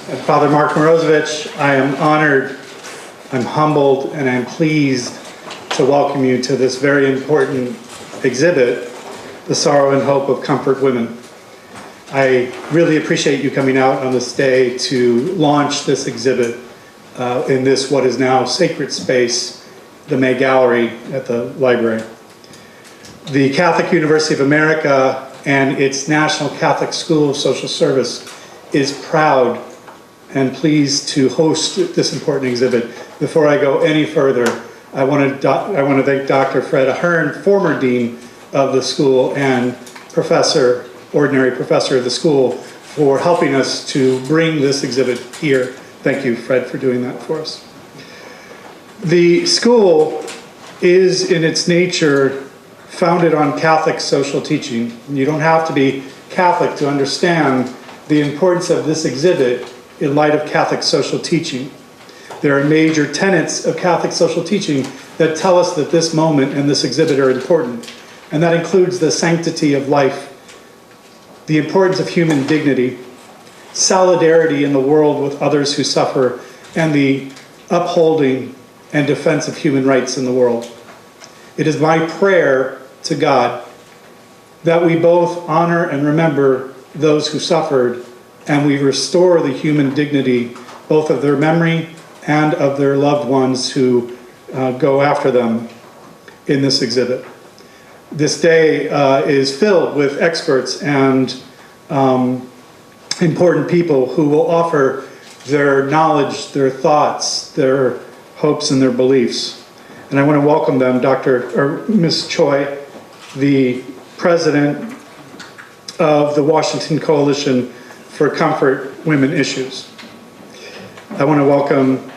Father Mark Morozevich, I am honored, I'm humbled, and I'm pleased to welcome you to this very important exhibit, The Sorrow and Hope of Comfort Women. I really appreciate you coming out on this day to launch this exhibit in this what is now sacred space, the May Gallery at the library. The Catholic University of America and its National Catholic School of Social Service is proud and pleased to host this important exhibit. Before I go any further, I want to thank Dr. Fred Ahern, former dean of the school and ordinary professor of the school, for helping us to bring this exhibit here. Thank you, Fred, for doing that for us. The school is, in its nature, founded on Catholic social teaching. You don't have to be Catholic to understand the importance of this exhibit in light of Catholic social teaching. There are major tenets of Catholic social teaching that tell us that this moment and this exhibit are important, and that includes the sanctity of life, the importance of human dignity, solidarity in the world with others who suffer, and the upholding and defense of human rights in the world. It is my prayer to God that we both honor and remember those who suffered, and we restore the human dignity, both of their memory and of their loved ones who go after them in this exhibit. This day is filled with experts and important people who will offer their knowledge, their thoughts, their hopes, and their beliefs. And I want to welcome them, Ms. Choi, the president of the Washington Coalition for Comfort Women Issues. I want to welcome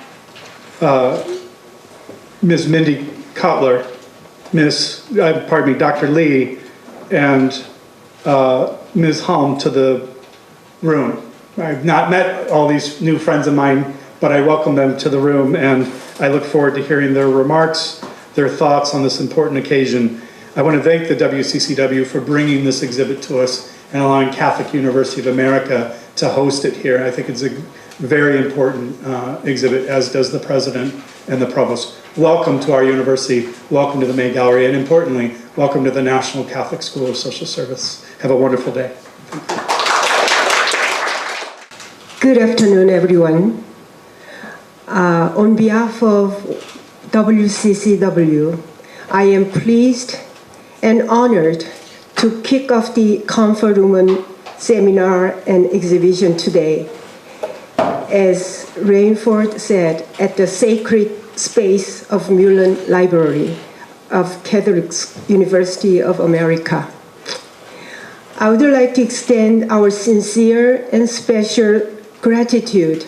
Ms. Mindy Cutler, Dr. Lee, and Ms. Hulme to the room. I've not met all these new friends of mine, but I welcome them to the room, and I look forward to hearing their remarks, their thoughts on this important occasion. I want to thank the WCCW for bringing this exhibit to us and allowing Catholic University of America to host it here. I think it's a very important exhibit, as does the president and the provost. Welcome to our university, welcome to the May Gallery, and importantly, welcome to the National Catholic School of Social Service. Have a wonderful day. Good afternoon, everyone. On behalf of WCCW, I am pleased and honored to kick off the Comfort Women seminar and exhibition today. As Rainford said, at the sacred space of Mullen Library of Catholic University of America. I would like to extend our sincere and special gratitude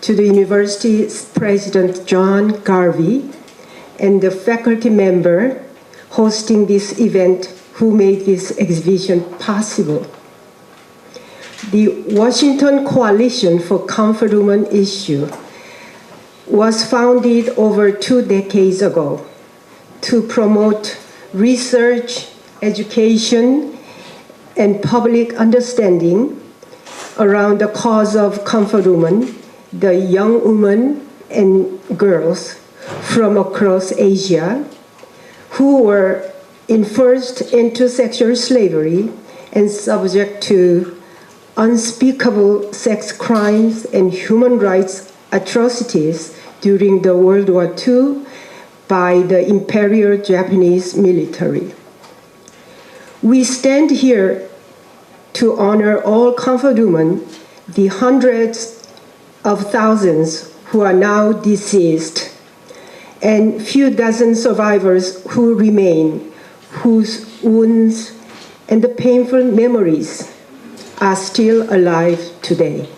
to the university's President John Garvey and the faculty member hosting this event who made this exhibition possible. The Washington Coalition for Comfort Women Issue was founded over 2 decades ago to promote research, education, and public understanding around the cause of comfort women, the young women and girls from across Asia who were enforced into sexual slavery and subject to unspeakable sex crimes and human rights atrocities during the World War II by the Imperial Japanese military. We stand here to honor all comfort women, the hundreds of thousands who are now deceased, and few dozen survivors who remain, whose wounds and the painful memories are still alive today.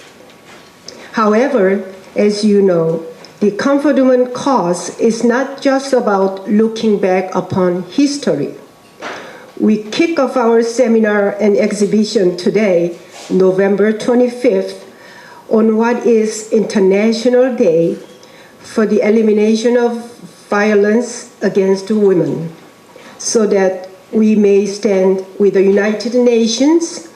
However, as you know, the Comfort Women cause is not just about looking back upon history. We kick off our seminar and exhibition today, November 25th, on what is International Day for the Elimination of Violence Against Women, so that we may stand with the United Nations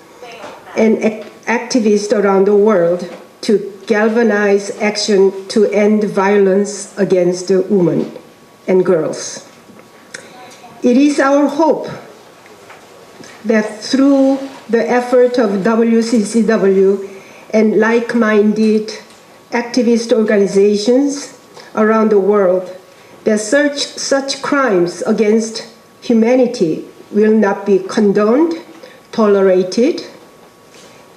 and activists around the world to galvanize action to end violence against the women and girls. It is our hope that through the effort of WCCW and like-minded activist organizations around the world, that such crimes against humanity will not be condoned, tolerated,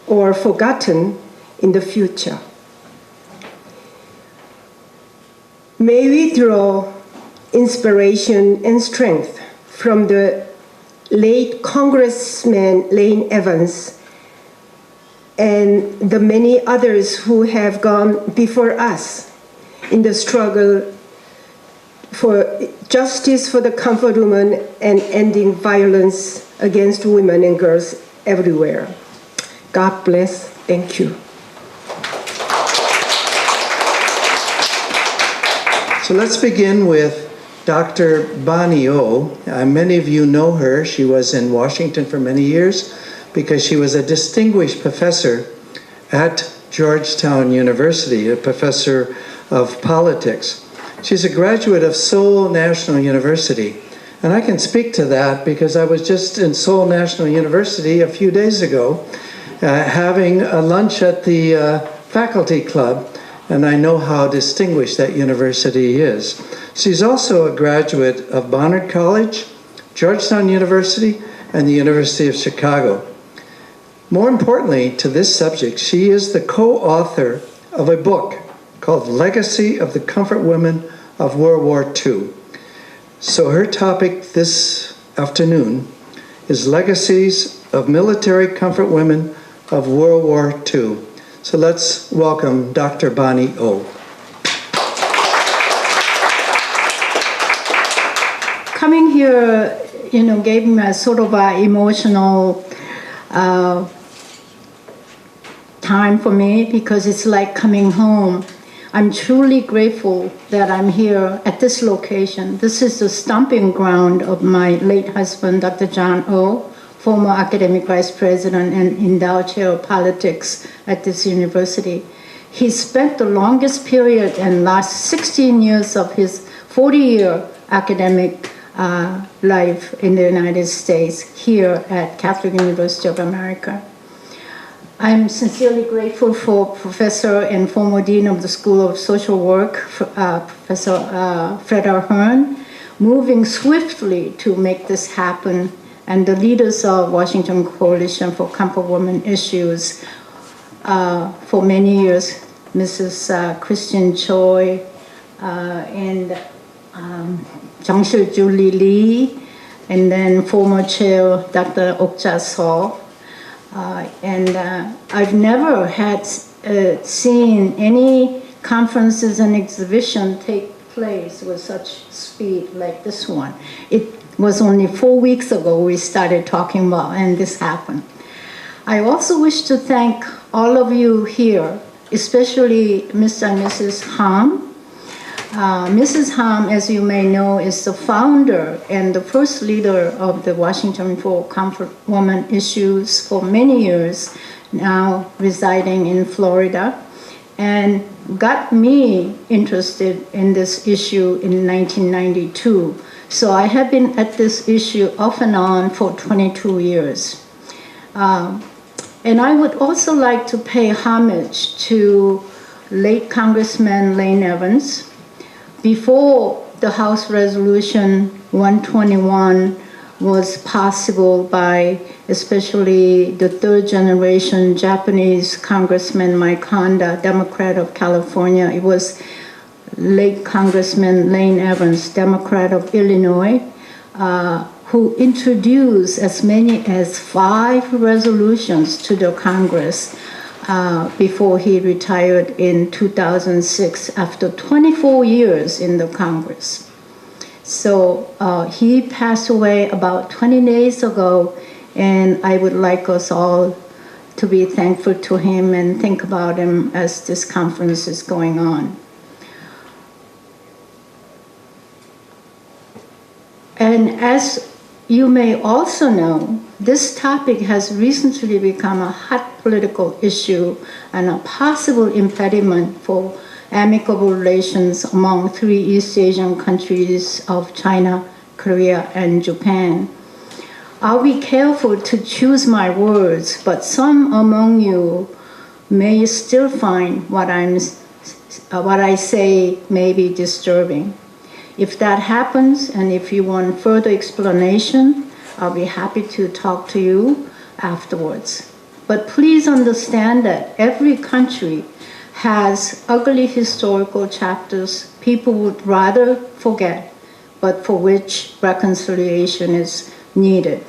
or forgotten in the future. May we draw inspiration and strength from the late Congressman Lane Evans and the many others who have gone before us in the struggle for justice for the comfort woman and ending violence against women and girls everywhere. God bless. Thank you. So let's begin with Dr. Bonnie O. Many of you know her. She was in Washington for many years because she was a distinguished professor at Georgetown University, a professor of politics. She's a graduate of Seoul National University. And I can speak to that because I was just in Seoul National University a few days ago having a lunch at the faculty club, and I know how distinguished that university is. She's also a graduate of Barnard College, Georgetown University, and the University of Chicago. More importantly to this subject, she is the co-author of a book called Legacy of the Comfort Women of World War II. So her topic this afternoon is Legacies of Military Comfort Women of World War II. So let's welcome Dr. Bonnie O. Coming here, gave me a sort of an emotional time for me because it's like coming home. I'm truly grateful that I'm here at this location. This is the stomping ground of my late husband, Dr. John O., former academic vice president and endowed chair of politics at this university. He spent the longest period and last 16 years of his 40-year academic life in the United States here at Catholic University of America. I'm sincerely grateful for Professor and former Dean of the School of Social Work, Professor Freda Hearn, moving swiftly to make this happen, and the leaders of Washington Coalition for Comfort Women Issues for many years, Mrs. Christian Choi and Jungshil Julie Lee, and then former chair Dr. Okja Seo. And I've never had seen any conferences and exhibition take place with such speed like this one. It was only 4 weeks ago we started talking about, and this happened. I also wish to thank all of you here, especially Mr. and Mrs. Ham. Mrs. Ham, as you may know, is the founder and the first leader of the Washington for Comfort Women Issues for many years, now residing in Florida, and got me interested in this issue in 1992. So I have been at this issue off and on for 22 years. And I would also like to pay homage to late Congressman Lane Evans. Before the House Resolution 121 was possible by especially the third generation Japanese Congressman Mike Honda, Democrat of California, it was late Congressman Lane Evans, Democrat of Illinois, who introduced as many as 5 resolutions to the Congress before he retired in 2006 after 24 years in the Congress. So he passed away about 20 days ago, and I would like us all to be thankful to him and think about him as this conference is going on. And as you may also know, this topic has recently become a hot political issue and a possible impediment for amicable relations among 3 East Asian countries of China, Korea, and Japan. I'll be careful to choose my words, but some among you may still find what I say may be disturbing. If that happens, and if you want further explanation, I'll be happy to talk to you afterwards. But please understand that every country has ugly historical chapters people would rather forget, but for which reconciliation is needed.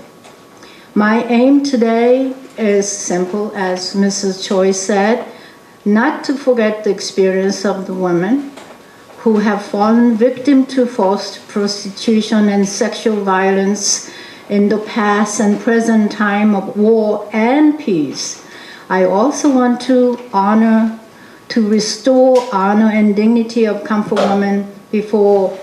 My aim today is simple, as Mrs. Choi said, not to forget the experience of the women who have fallen victim to forced prostitution and sexual violence in the past and present time of war and peace. I also want to restore honor and dignity of comfort women before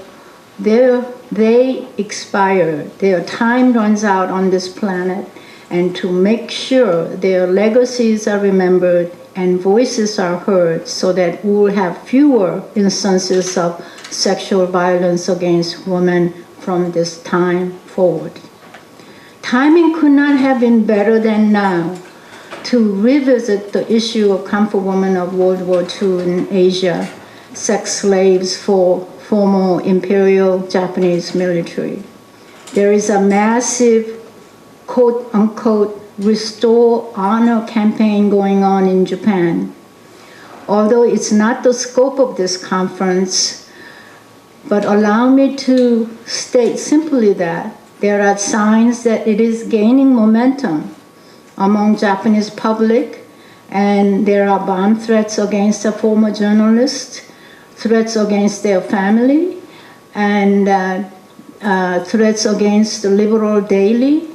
they expire, their time runs out on this planet, and to make sure their legacies are remembered and voices are heard so that we will have fewer instances of sexual violence against women from this time forward. Timing could not have been better than now to revisit the issue of comfort women of World War II in Asia, sex slaves for former imperial Japanese military. There is a massive quote-unquote restore honor campaign going on in Japan. Although it's not the scope of this conference, but allow me to state simply that there are signs that it is gaining momentum among Japanese public, and there are bomb threats against a former journalist, threats against their family, and threats against the liberal daily,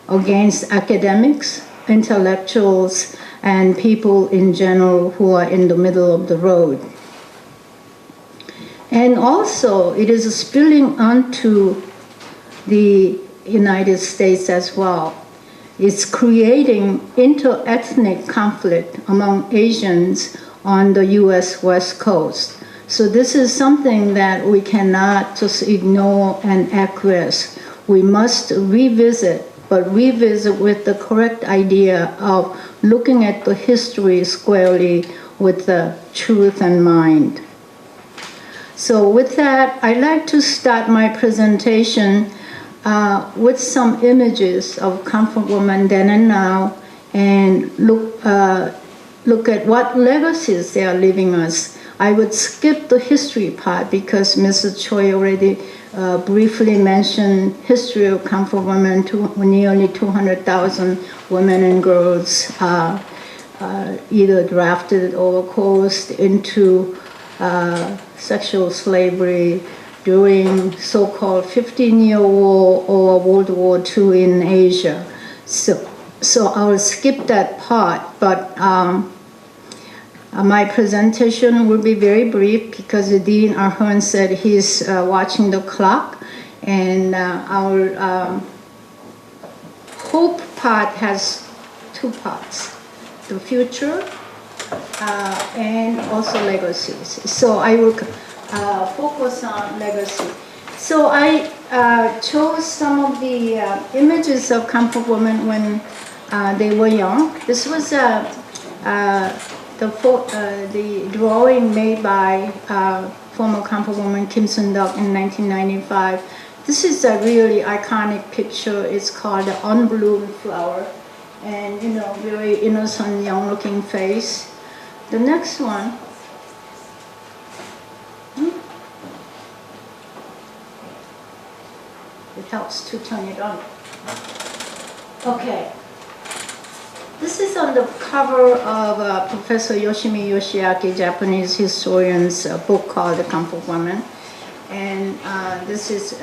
against academics, intellectuals, and people in general who are in the middle of the road. And also, it is spilling onto the United States as well. It's creating inter-ethnic conflict among Asians on the US West Coast. So this is something that we cannot just ignore and acquiesce. We must revisit, but revisit with the correct idea of looking at the history squarely with the truth in mind. So with that, I'd like to start my presentation with some images of comfort women then and now, and look at what legacies they are leaving us. I would skip the history part because Mrs. Choi already briefly mentioned history of comfort women. Nearly 200,000 women and girls either drafted or coerced into sexual slavery during so-called 15-year war or World War II in Asia. So I'll skip that part, but my presentation will be very brief because Dean Ahern said he's watching the clock, and our hope part has 2 parts, the future and also legacies. So I will focus on legacy. So I chose some of the images of comfort women when they were young. This was the drawing made by former comfort woman Kim Sun-duk in 1995. This is a really iconic picture. It's called the Unbloomed Flower, and very innocent, young-looking face. The next one. It helps to turn it on. Okay. This is on the cover of Professor Yoshimi Yoshiaki, Japanese historian's book called The Comfort Woman. And this is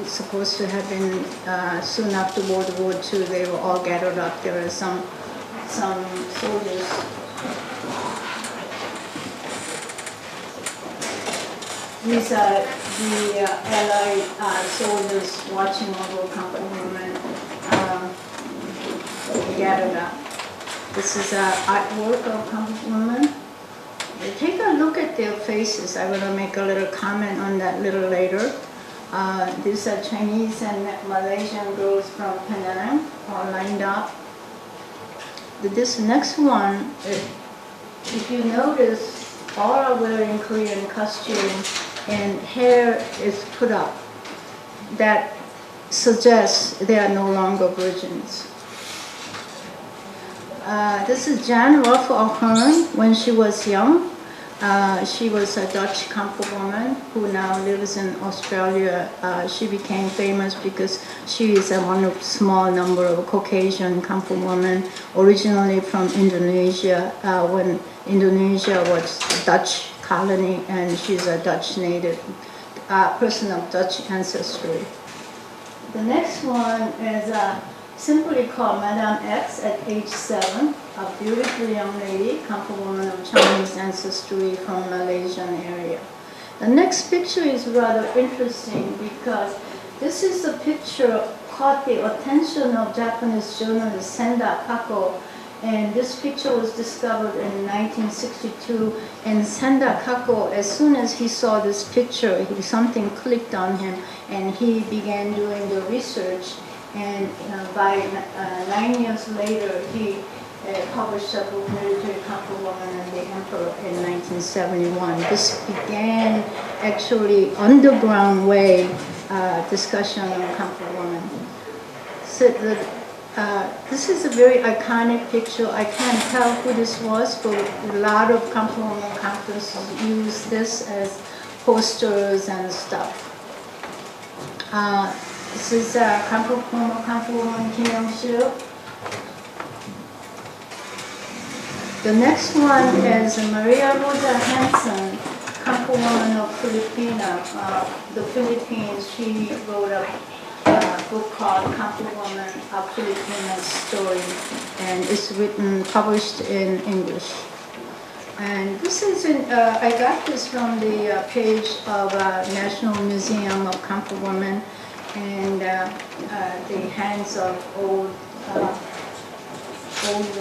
supposed to have been soon after World War II. They were all gathered up. There are some soldiers. These are the Allied soldiers watching over comfort women gathered up. This is an artwork of comfort women. Take a look at their faces. I will make a little comment on that a little later. These are Chinese and Malaysian girls from Penang, all lined up. This next one, if you notice, all are wearing Korean costume and hair is put up. That suggests they are no longer virgins. This is Jan Ruff Ahern when she was young. She was a Dutch comfort woman who now lives in Australia. She became famous because she is one of small number of Caucasian comfort women originally from Indonesia when Indonesia was a Dutch colony, and she's a Dutch native, person of Dutch ancestry. The next one is simply called Madame X at age 7, a beautiful young lady, comfort woman of Chinese ancestry from Malaysian area. The next picture is rather interesting because this is a picture caught the attention of Japanese journalist Senda Kako, and this picture was discovered in 1962, and Senda Kako, as soon as he saw this picture, something clicked on him and he began doing the research. And by 9 years later, he published a book, Military Comfort Woman and the Emperor, in 1971. This began actually underground way discussion on comfort woman. So this is a very iconic picture. I can't tell who this was, but a lot of comfort woman conferences use this as posters and stuff. This is comfort woman Kim Young-sil. The next one is Maria Rosa Hansen, comfort woman of the Philippines. She wrote a book called Comfort Woman, A Filipino Story, and it's published in English. And this is I got this from the page of National Museum of Comfort Women, and the hands of old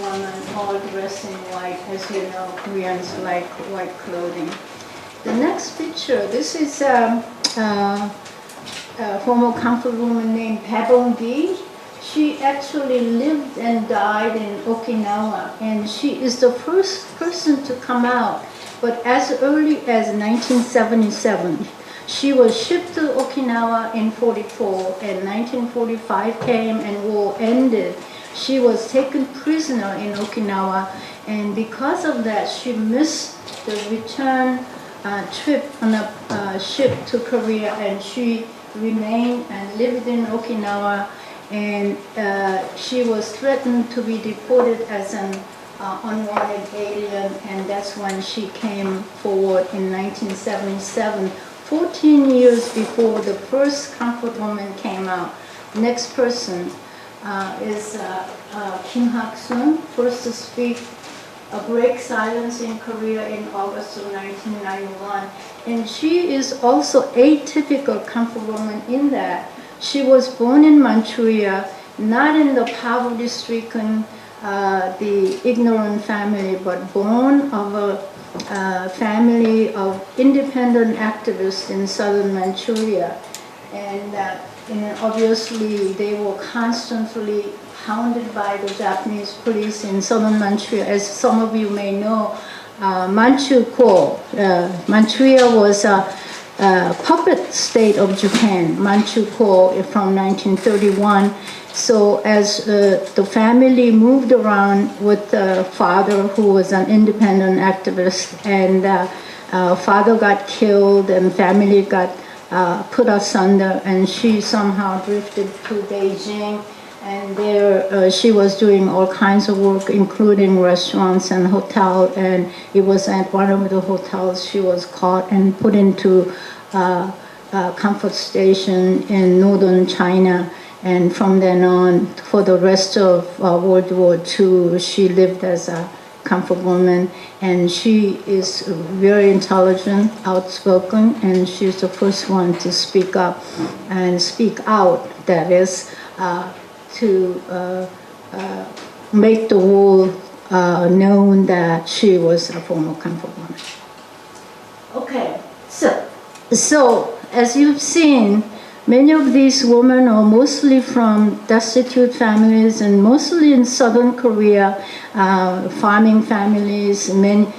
women all dressed in white. As you know, Koreans like white clothing. The next picture, this is a former comfort woman named Pabong-gi. She actually lived and died in Okinawa, and she is the first person to come out. But as early as 1977, she was shipped to Okinawa in 44, and 1945 came and war ended. She was taken prisoner in Okinawa, and because of that, she missed the return trip on a ship to Korea, and she remained and lived in Okinawa, and she was threatened to be deported as an unwanted alien, and that's when she came forward in 1977, 14 years before the first comfort woman came out. Next person is Kim Hak-sun, first to speak, break silence in Korea in August of 1991. And she is also atypical comfort woman in that she was born in Manchuria, not in the poverty-stricken, the ignorant family, but born of a family of independent activists in southern Manchuria. And obviously they were constantly hounded by the Japanese police in southern Manchuria. As some of you may know, Manchukuo, Manchuria was a puppet state of Japan, Manchukuo, from 1931. So as the family moved around with the father, who was an independent activist, and father got killed and family got put asunder, and she somehow drifted to Beijing, and there she was doing all kinds of work, including restaurants and hotel, and it was at one of the hotels she was caught and put into a comfort station in northern China. And from then on, for the rest of World War II, she lived as a comfort woman, and she is very intelligent, outspoken, and she's the first one to speak up and speak out, that is, to make the world known that she was a former comfort woman. Okay, so as you've seen, many of these women are mostly from destitute families and mostly in southern Korea, farming families. Many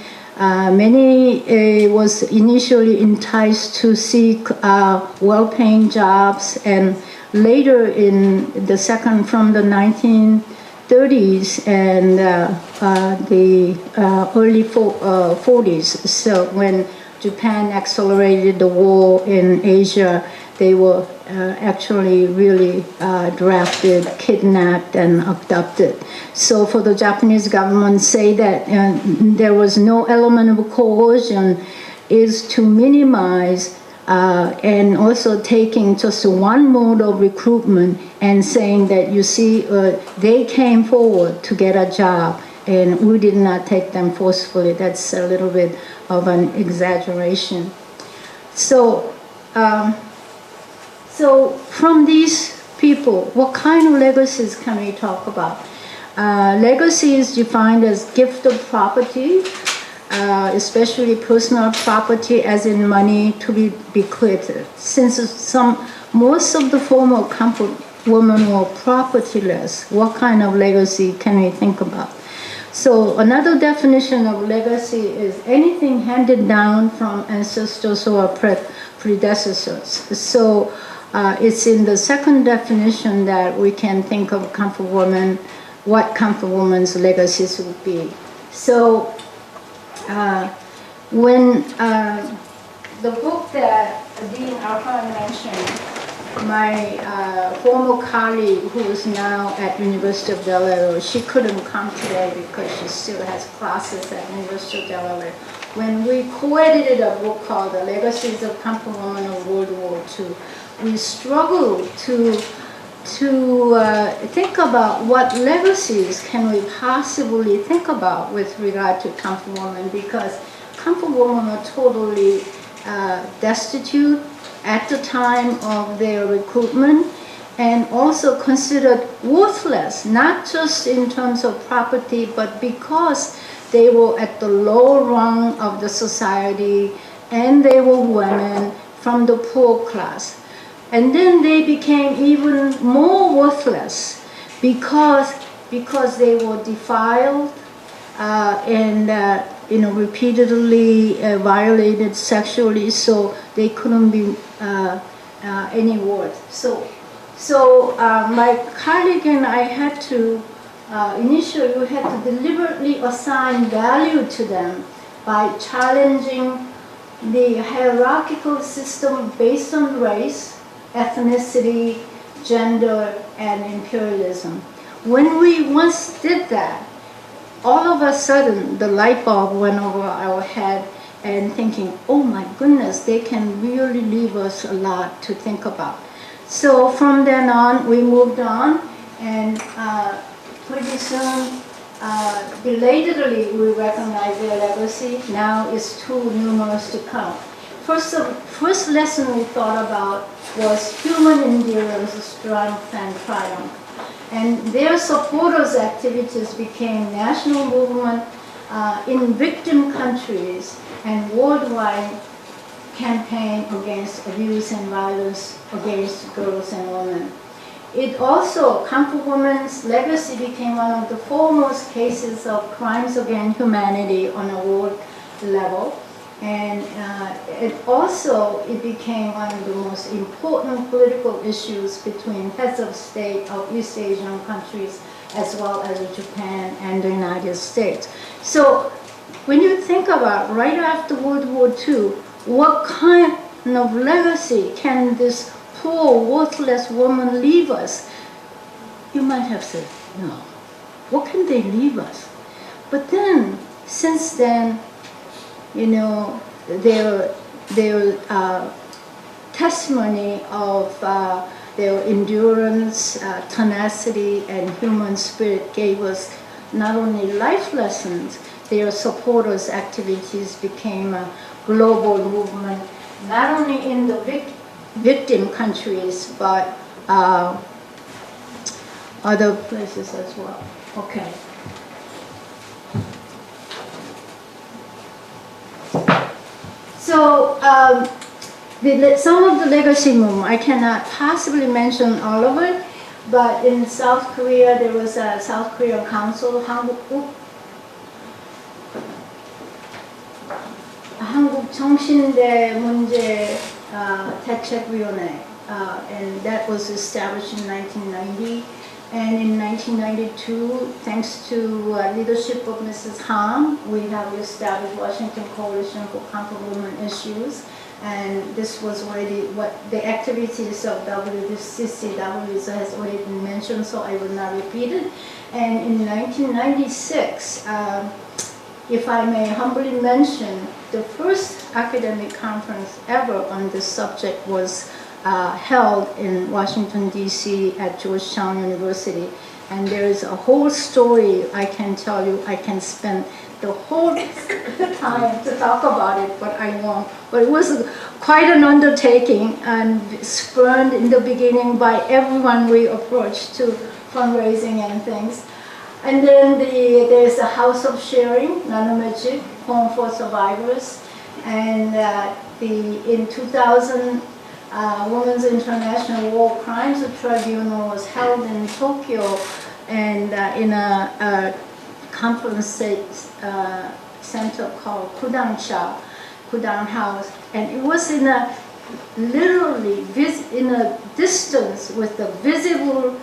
was initially enticed to seek well-paying jobs, and later from the 1930s and the early 40s, so when Japan accelerated the war in Asia, they were actually really drafted, kidnapped, and abducted. So for the Japanese government say that there was no element of coercion is to minimize and also taking just one mode of recruitment and saying that, you see, they came forward to get a job and we did not take them forcefully. That's a little bit of an exaggeration. So from these people, what kind of legacies can we talk about? Legacy is defined as gift of property, especially personal property, as in money, to be bequeathed. Since most of the former comfort women were propertyless, what kind of legacy can we think about? So another definition of legacy is anything handed down from ancestors or predecessors. So it's in the second definition that we can think of comfort woman, what comfort woman's legacies would be. So when the book that Dean Arpan mentioned, my former colleague who is now at University of Delaware, she couldn't come today because she still has classes at University of Delaware. When we co-edited a book called The Legacies of Comfort Women of World War II, we struggled to think about what legacies can we possibly think about with regard to comfort women, because comfort women are totally destitute at the time of their recruitment, and also considered worthless, not just in terms of property, but because they were at the lower rung of the society and they were women from the poor class. And then they became even more worthless because they were defiled and repeatedly violated sexually, so they couldn't be any worth. So my colleague and I had to initially we had to deliberately assign value to them by challenging the hierarchical system based on race, ethnicity, gender, and imperialism. When we once did that, all of a sudden the light bulb went over our head and thinking, oh my goodness, they can really leave us a lot to think about. So from then on, we moved on, and pretty soon, belatedly, we recognize their legacy. Now it's too numerous to count. First lesson we thought about was human endurance, strength, and triumph. And their supporters' activities became national movement in victim countries and worldwide campaign against abuse and violence against girls and women. It also, comfort women's legacy became one of the foremost cases of crimes against humanity on a world level. And it became one of the most important political issues between heads of state of East Asian countries as well as Japan and the United States. So when you think about right after World War II, what kind of legacy can this poor, worthless woman leave us? You might have said, no. What can they leave us? But then, since then, their testimony of their endurance, tenacity, and human spirit gave us not only life lessons, their supporters' activities became a global movement, not only in the victim countries, but other places as well. Okay. So some of the legacy movement, I cannot possibly mention all of it, but in South Korea, there was a South Korean Council, 한국 정신대 문제 대책위원회, and that was established in 1990. And in 1992, thanks to leadership of Mrs. Han, we have established Washington Coalition for Comfort Women Issues. And this was already what the activities of WCCW has already been mentioned, so I will not repeat it. And in 1996, if I may humbly mention, the first academic conference ever on this subject was held in Washington, D.C. at Georgetown University. And there is a whole story I can tell you. I can spend the whole time to talk about it, but I won't. But it was quite an undertaking and spurned in the beginning by everyone we approached to fundraising and things. And then there's a House of Sharing, Nanomagic, Home for Survivors. And in 2000, Women's International War Crimes Tribunal was held in Tokyo, and in a conference center called Kudang House, and it was in a literally in a distance with the visible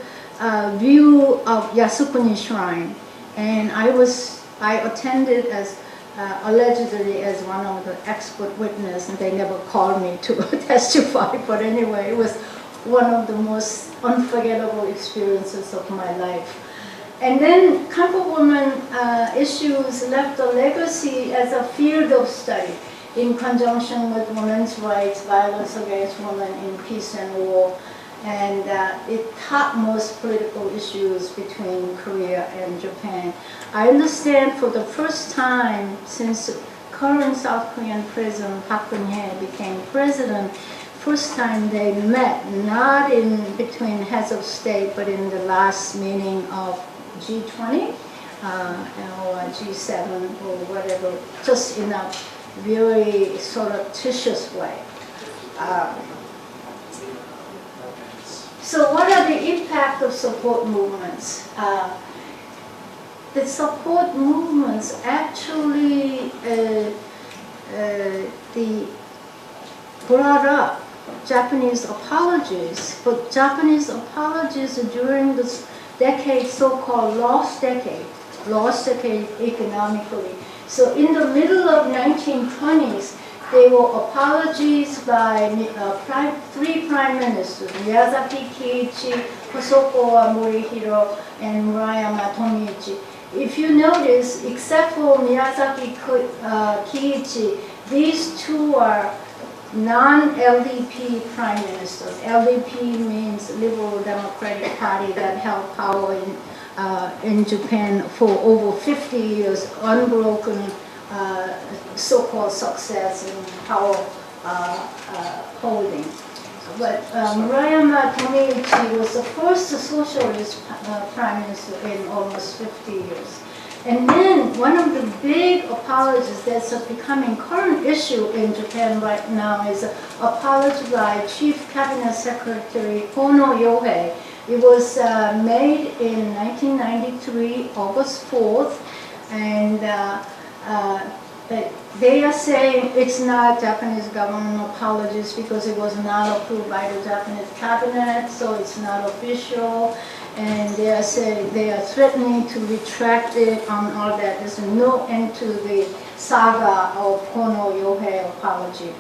view of Yasukuni Shrine, and I attended as allegedly as one of the expert witnesses, and they never called me to testify, but anyway, it was one of the most unforgettable experiences of my life. And then comfort women issues left a legacy as a field of study in conjunction with women's rights, violence against women in peace and war, and it taught most political issues between Korea and Japan. I understand for the first time since current South Korean President Park Geun-hye became president, first time they met, not in between heads of state, but in the last meeting of G20 or G7 or whatever, just in a very surreptitious way. So what are the impact of support movements? The support movements actually brought up Japanese apologies, but Japanese apologies during this decade, so-called lost decade economically. So in the middle of 1920s, there were apologies by three prime ministers, Miyazaki Kiichi, Hosokawa Morihiro, and Murayama Tomiichi. If you notice, except for Miyazaki Kiichi, these two are non-LDP prime ministers. LDP means Liberal Democratic Party that held power in Japan for over 50 years, unbroken so-called success in power holding. But Murayama Tomiichi was the first socialist prime minister in almost 50 years. And then one of the big apologies that's becoming current issue in Japan right now is an apology by Chief Cabinet Secretary Kono Yohei. It was made in 1993, August 4th, and they are saying it's not Japanese government apologies because it was not approved by the Japanese cabinet, so it's not official. And they are saying they are threatening to retract it on all that. There's no end to the saga of Kono Yohei apology.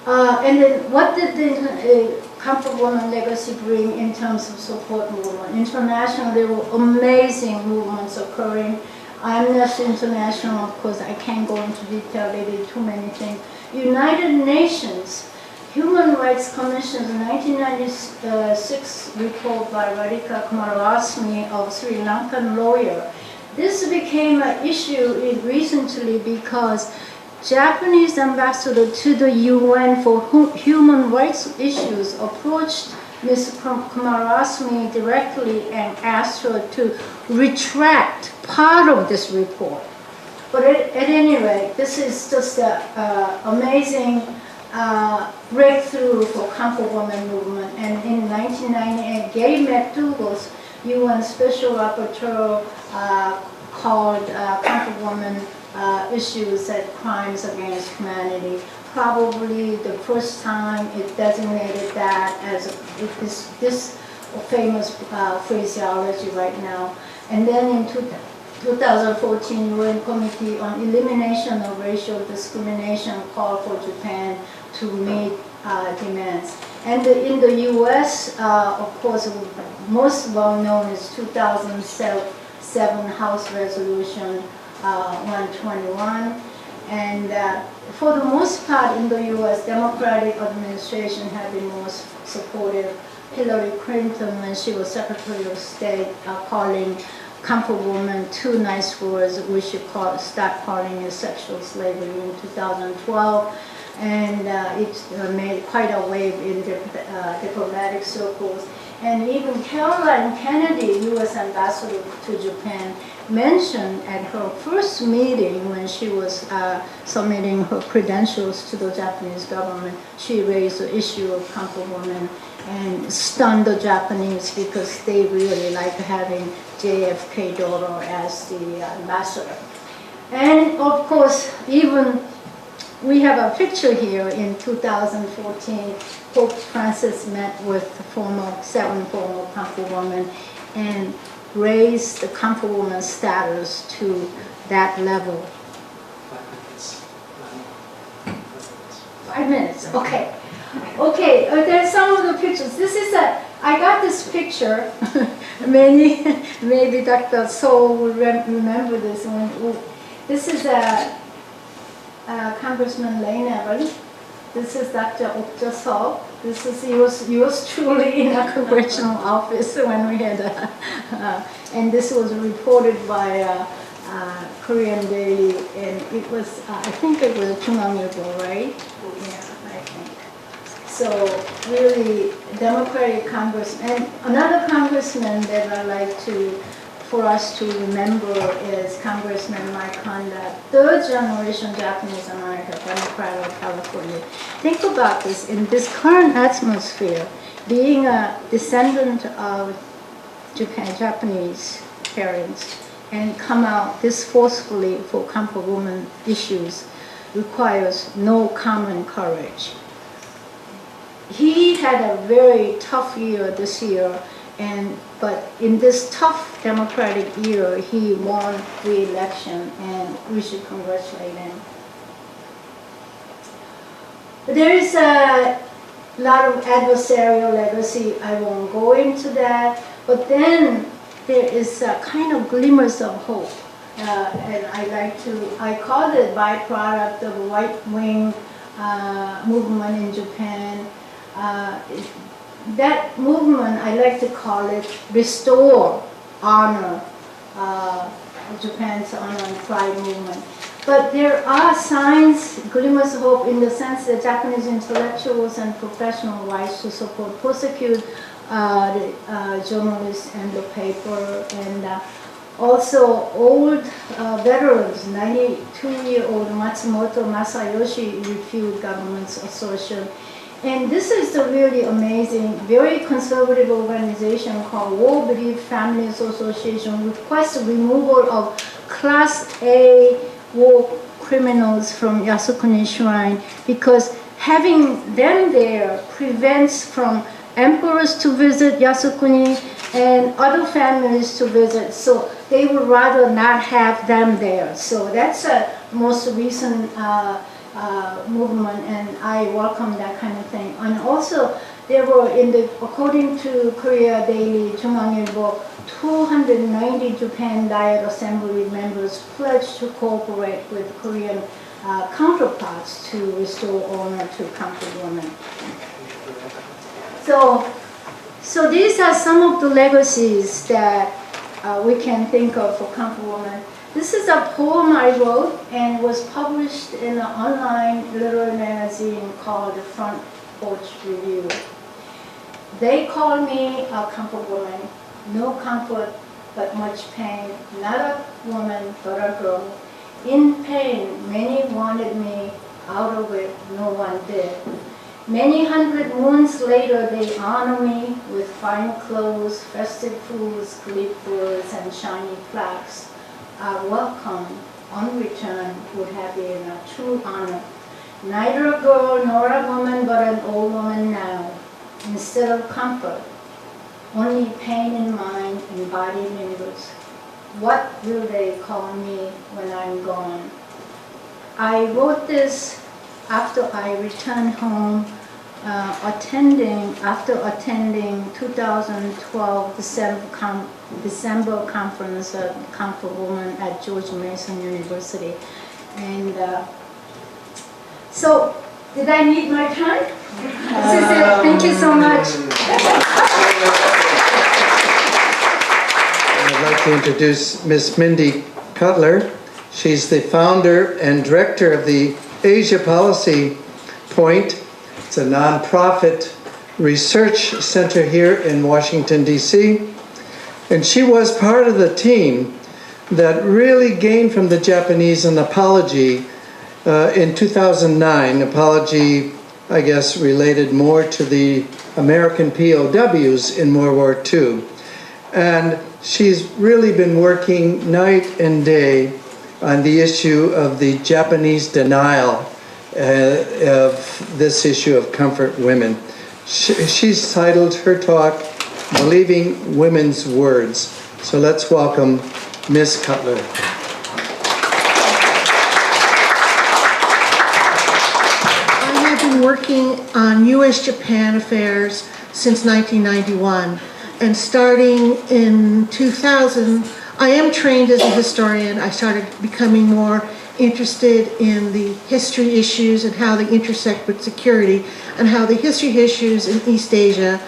And then what did the Comfort Women legacy bring in terms of support movement? International, there were amazing movements occurring. Amnesty International, of course, I can't go into detail, they did too many things. United Nations, Human Rights Commission's 1996 report by Radhika Kumarasamy, of Sri Lankan lawyer. This became an issue recently because Japanese ambassador to the UN for human rights issues approached Ms. Kumarasamy directly and asked her to retract part of this report. But at any rate, this is just an amazing breakthrough for comfort women movement. And in 1998, Gary McDougall's UN Special Rapporteur called comfort women issues as crimes against humanity. Probably the first time it designated that as this famous phraseology right now. And then in 2014, UN Committee on Elimination of Racial Discrimination called for Japan to meet demands. And in the US, of course, most well known is 2007 House Resolution 121. And for the most part in the US, Democratic administration have been most supportive. Hillary Clinton, when she was Secretary of State, calling comfort women 2 nice words we should start calling it sexual slavery in 2012. And it made quite a wave in the diplomatic circles. And even Caroline Kennedy, U.S. ambassador to Japan, mentioned at her first meeting when she was submitting her credentials to the Japanese government, she raised the issue of comfort women and stunned the Japanese because they really like having JFK daughter as the ambassador. And of course, even we have a picture here in 2014. Pope Francis met with 7 former comfort women and raised the comfort woman status to that level. 5 minutes, okay. Okay, there's some of the pictures. This is I got this picture. Maybe Dr. So will remember this one. This is Congressman Lane Evans. This is Dr. Okja So. This is yours truly in a congressional office when we had and this was reported by Korean Daily, and it was I think it was 중앙일보, right? Yeah, I think. So really, Democratic Congressman, and another congressman that I like for us to remember is Congressman Mike Honda, 3rd generation Japanese American, Democrat of California. Think about this, in this current atmosphere, being a descendant of Japanese parents and come out this forcefully for comfort women issues requires no common courage. He had a very tough year this year, but in this tough democratic year, he won re-election, and we should congratulate him. There is a lot of adversarial legacy. I won't go into that, but then there is a kind of glimmers of hope, and I call it byproduct of right-wing movement in Japan. That movement, I like to call it restore honor, Japan's honor and pride movement. But there are signs, glimmers of hope, in the sense that Japanese intellectuals and professionals rise to support, prosecute the journalists and the paper, and also old veterans, 92-year-old Matsumoto Masayoshi refused government's assertion. And this is a really amazing, very conservative organization called War Bereaved Families Association requests removal of Class A war criminals from Yasukuni Shrine because having them there prevents from emperors to visit Yasukuni and other families to visit. So they would rather not have them there. So that's a most recent movement, and I welcome that kind of thing. And also, there were according to Korea Daily, 중앙일보, 290 Japan Diet Assembly members pledged to cooperate with Korean counterparts to restore honor to comfort women. So these are some of the legacies that we can think of for comfort women. This is a poem I wrote and was published in an online literary magazine called The Front Porch Review. They call me a comfort woman, no comfort but much pain, not a woman but a girl. In pain, many wanted me out of it, no one did. Many hundred moons later, they honor me with fine clothes, festive foods, glitters, and shiny plaques. I welcome, on return, would have been a true honor. Neither a girl nor a woman, but an old woman now. Instead of comfort, only pain in mind and body lingers. What will they call me when I'm gone? I wrote this after I returned home, after attending 2012 December conference of Comfort Woman at George Mason University. And so, did I meet my time? This is it. Thank you so much. I'd like to introduce Ms. Mindy Cutler. She's the founder and director of the Asia Policy Point. It's a nonprofit research center here in Washington, D.C. And she was part of the team that really gained from the Japanese an apology in 2009. Apology, I guess, related more to the American POWs in World War II. And she's really been working night and day on the issue of the Japanese denial of this issue of comfort women. She's titled her talk, Believing Women's Words. So let's welcome Ms. Cutler. I have been working on U.S.-Japan affairs since 1991, and starting in 2000, I am trained as a historian. I started becoming more interested in the history issues and how they intersect with security, and how the history issues in East Asia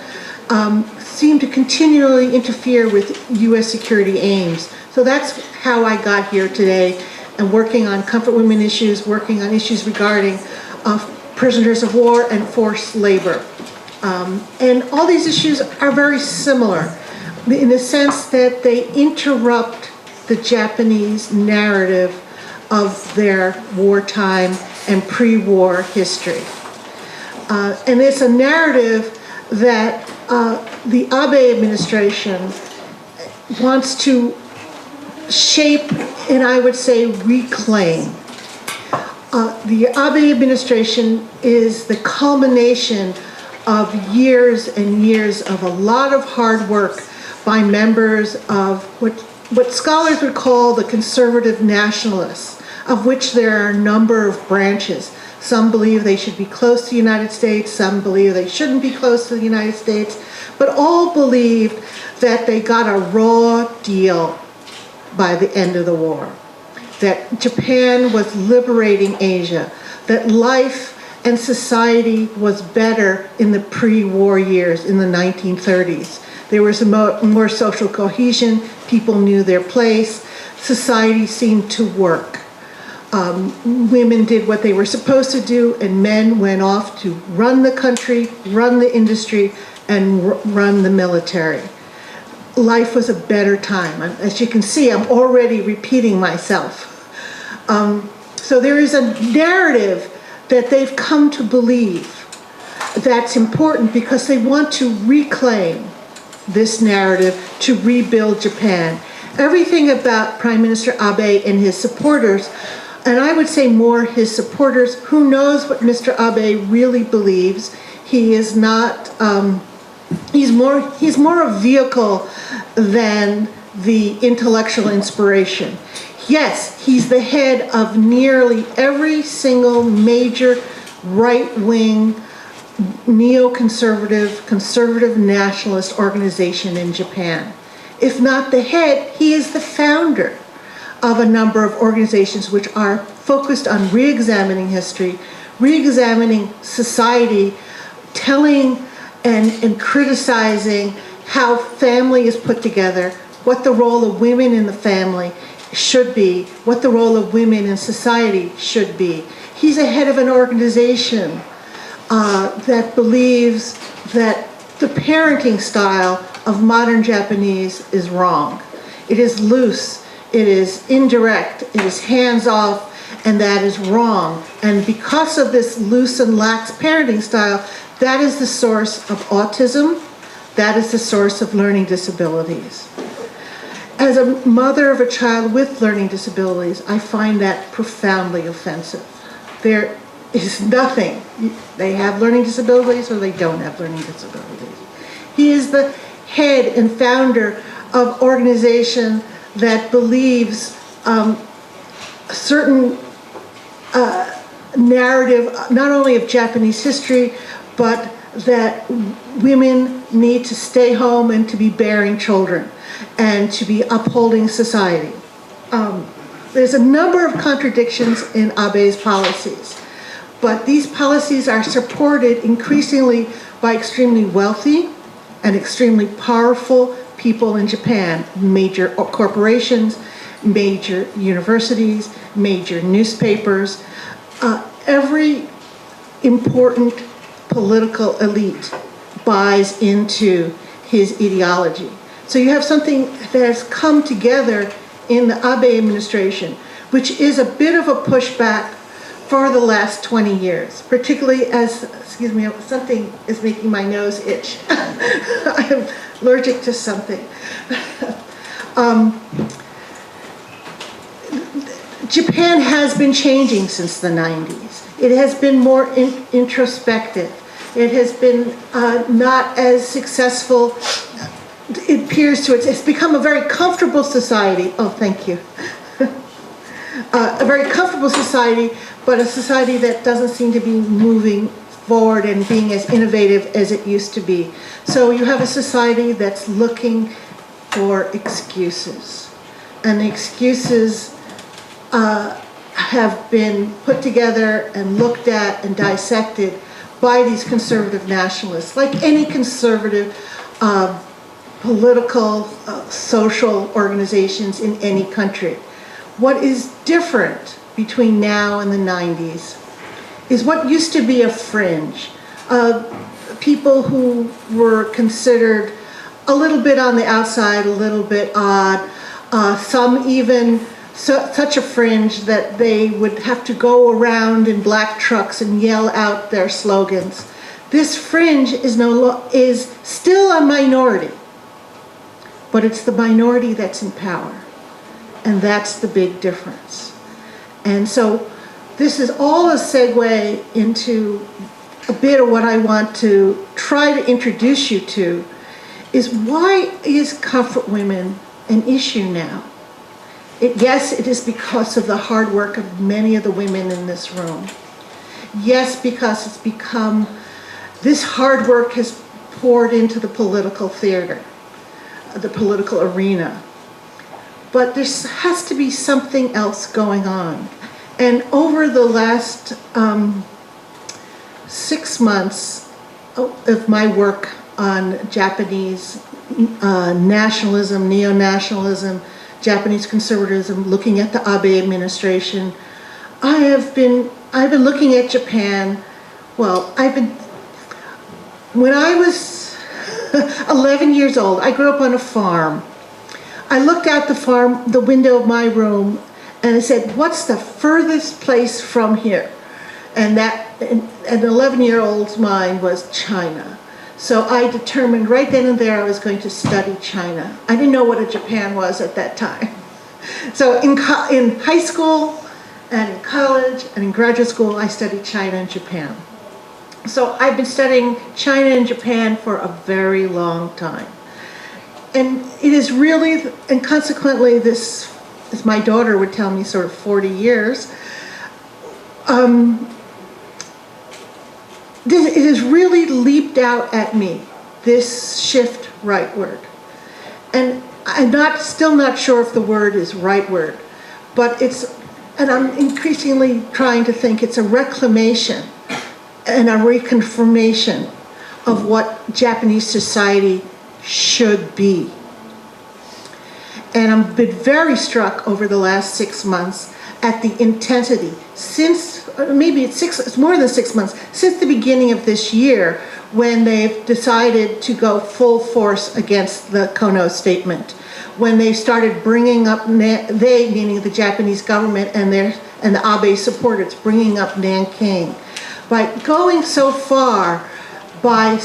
seem to continually interfere with U.S. security aims. So that's how I got here today, and working on comfort women issues, working on issues regarding prisoners of war and forced labor. And all these issues are very similar in the sense that they interrupt the Japanese narrative of their wartime and pre-war history. And it's a narrative that the Abe administration wants to shape and, I would say, reclaim. The Abe administration is the culmination of years and years of a lot of hard work by members of what scholars would call the conservative nationalists, of which there are a number of branches. Some believe they should be close to the United States, some believe they shouldn't be close to the United States, but all believed that they got a raw deal by the end of the war, that Japan was liberating Asia, that life and society was better in the pre-war years in the 1930s. There was more social cohesion, people knew their place, society seemed to work. Women did what they were supposed to do, and men went off to run the country, run the industry, and run the military. Life was a better time. As you can see, I'm already repeating myself. So there is a narrative that they've come to believe that's important because they want to reclaim this narrative to rebuild Japan. Everything about Prime Minister Abe and his supporters, and I would say more his supporters, who knows what Mr. Abe really believes. He is not, he's more a vehicle than the intellectual inspiration. Yes, he's the head of nearly every single major right-wing, neoconservative, conservative nationalist organization in Japan. If not the head, he is the founder of a number of organizations which are focused on re-examining history, re-examining society, telling and criticizing how family is put together, what the role of women in the family should be, what the role of women in society should be. He's a head of an organization that believes that the parenting style of modern Japanese is wrong. It is loose, it is indirect, it is hands-off, and that is wrong. And because of this loose and lax parenting style, that is the source of autism, that is the source of learning disabilities. As a mother of a child with learning disabilities, I find that profoundly offensive. There is nothing. They have learning disabilities or they don't have learning disabilities. He is the head and founder of an organization that believes a certain narrative, not only of Japanese history, but that women need to stay home and to be bearing children and to be upholding society. There's a number of contradictions in Abe's policies, but these policies are supported increasingly by extremely wealthy and extremely powerful people in Japan, major corporations, major universities, major newspapers. Every important political elite buys into his ideology. So you have something that has come together in the Abe administration, which is a bit of a pushback for the last 20 years, particularly as, excuse me, something is making my nose itch. I am allergic to something. Japan has been changing since the 90s. It has been more introspective. It has been not as successful. It appears to it's become a very comfortable society. Oh, thank you. A very comfortable society, but a society that doesn't seem to be moving forward and being as innovative as it used to be. So you have a society that's looking for excuses. And the excuses have been put together and looked at and dissected by these conservative nationalists, like any conservative political, social organizations in any country. What is different between now and the 90s is what used to be a fringe. People who were considered a little bit on the outside, a little bit odd, some even such a fringe that they would have to go around in black trucks and yell out their slogans. This fringe is still a minority, but it's the minority that's in power. And that's the big difference. And so this is all a segue into a bit of what I want to try to introduce you to, is why is comfort women an issue now? Yes, it is because of the hard work of many of the women in this room. Yes, because it's become, this hard work has poured into the political theater, the political arena. But there has to be something else going on. And over the last 6 months of my work on Japanese nationalism, neo-nationalism, Japanese conservatism, looking at the Abe administration, I've been looking at Japan. Well, when I was 11 years old, I grew up on a farm. I looked out the window of my room, and I said, what's the furthest place from here? And an 11-year-old's mind was China. So I determined right then and there I was going to study China. I didn't know what a Japan was at that time. So in high school and in college and in graduate school, I studied China and Japan. So I've been studying China and Japan for a very long time. And it is really, and consequently this, as my daughter would tell me, sort of 40 years, it has really leaped out at me, this shift rightward. And I'm still not sure if the word is rightward, but and I'm increasingly trying to think it's a reclamation and a reconfirmation of what Japanese society should be. And I've been very struck over the last 6 months at the intensity since, maybe it's more than 6 months, since the beginning of this year, when they've decided to go full force against the Kono statement, when they started bringing up, they, meaning the Japanese government and the Abe supporters, bringing up Nanking. By going so far, by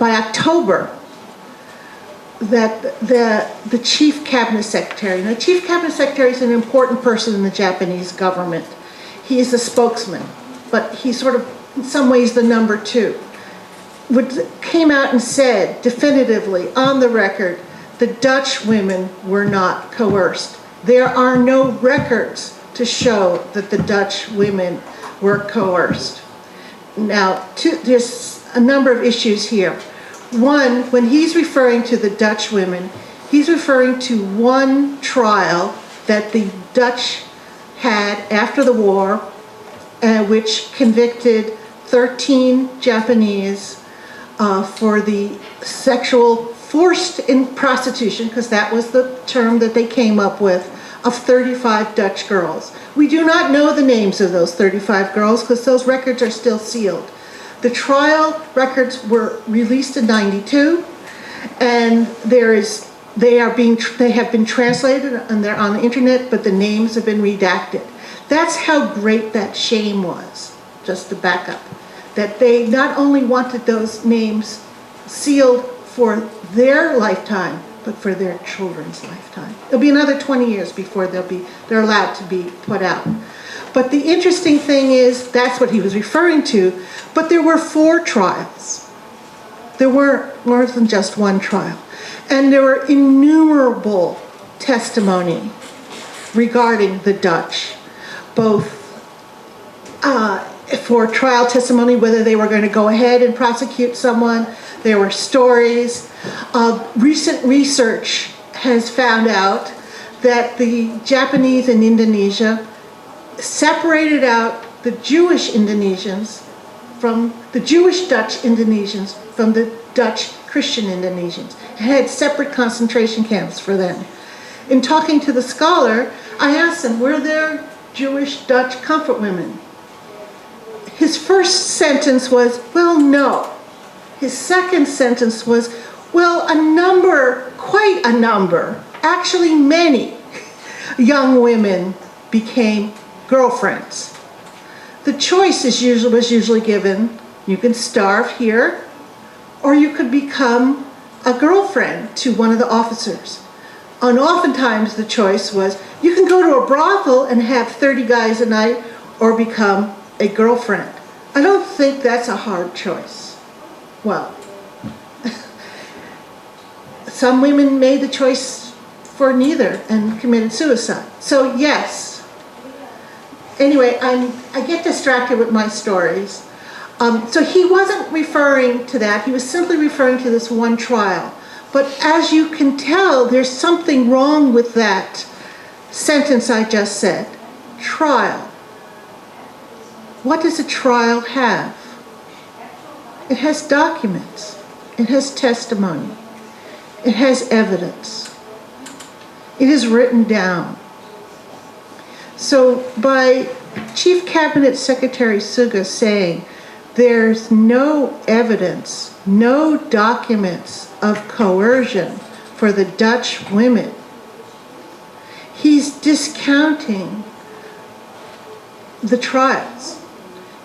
October, that the chief cabinet secretary, and the chief cabinet secretary is an important person in the Japanese government. He is a spokesman, but he's sort of, in some ways, the number two, came out and said definitively on the record, the Dutch women were not coerced. There are no records to show that the Dutch women were coerced. Now, there's a number of issues here. One, when he's referring to the Dutch women, he's referring to one trial that the Dutch had after the war, which convicted 13 Japanese for the sexual forced in prostitution, because that was the term that they came up with, of 35 Dutch girls. We do not know the names of those 35 girls because those records are still sealed. The trial records were released in '92, and they have been translated and they're on the internet, but the names have been redacted. That's how great that shame was, just to back up. That they not only wanted those names sealed for their lifetime, but for their children's lifetime. It'll be another 20 years before they're allowed to be put out. But the interesting thing is, that's what he was referring to, but there were 4 trials. There were more than just one trial. And there were innumerable testimony regarding the Dutch, both for trial testimony, whether they were going to go ahead and prosecute someone. There were stories. Recent research has found out that the Japanese in Indonesia separated out the Jewish Indonesians from the Jewish Dutch Indonesians from the Dutch Christian Indonesians. It had separate concentration camps for them. In talking to the scholar, I asked him, were there Jewish Dutch comfort women? His first sentence was, well, no. His second sentence was, well, a number, quite a number, actually many young women became girlfriends. The choice was usually given, you can starve here, or you could become a girlfriend to one of the officers. And oftentimes the choice was, you can go to a brothel and have 30 guys a night, or become a girlfriend. I don't think that's a hard choice. Well, some women made the choice for neither and committed suicide. So yes. Anyway, I get distracted with my stories. So he wasn't referring to that. He was simply referring to this one trial. But as you can tell, there's something wrong with that sentence I just said. Trial. What does a trial have? It has documents. It has testimony. It has evidence. It is written down. So by Chief Cabinet Secretary Suga saying there's no evidence, no documents of coercion for the Dutch women, he's discounting the trials.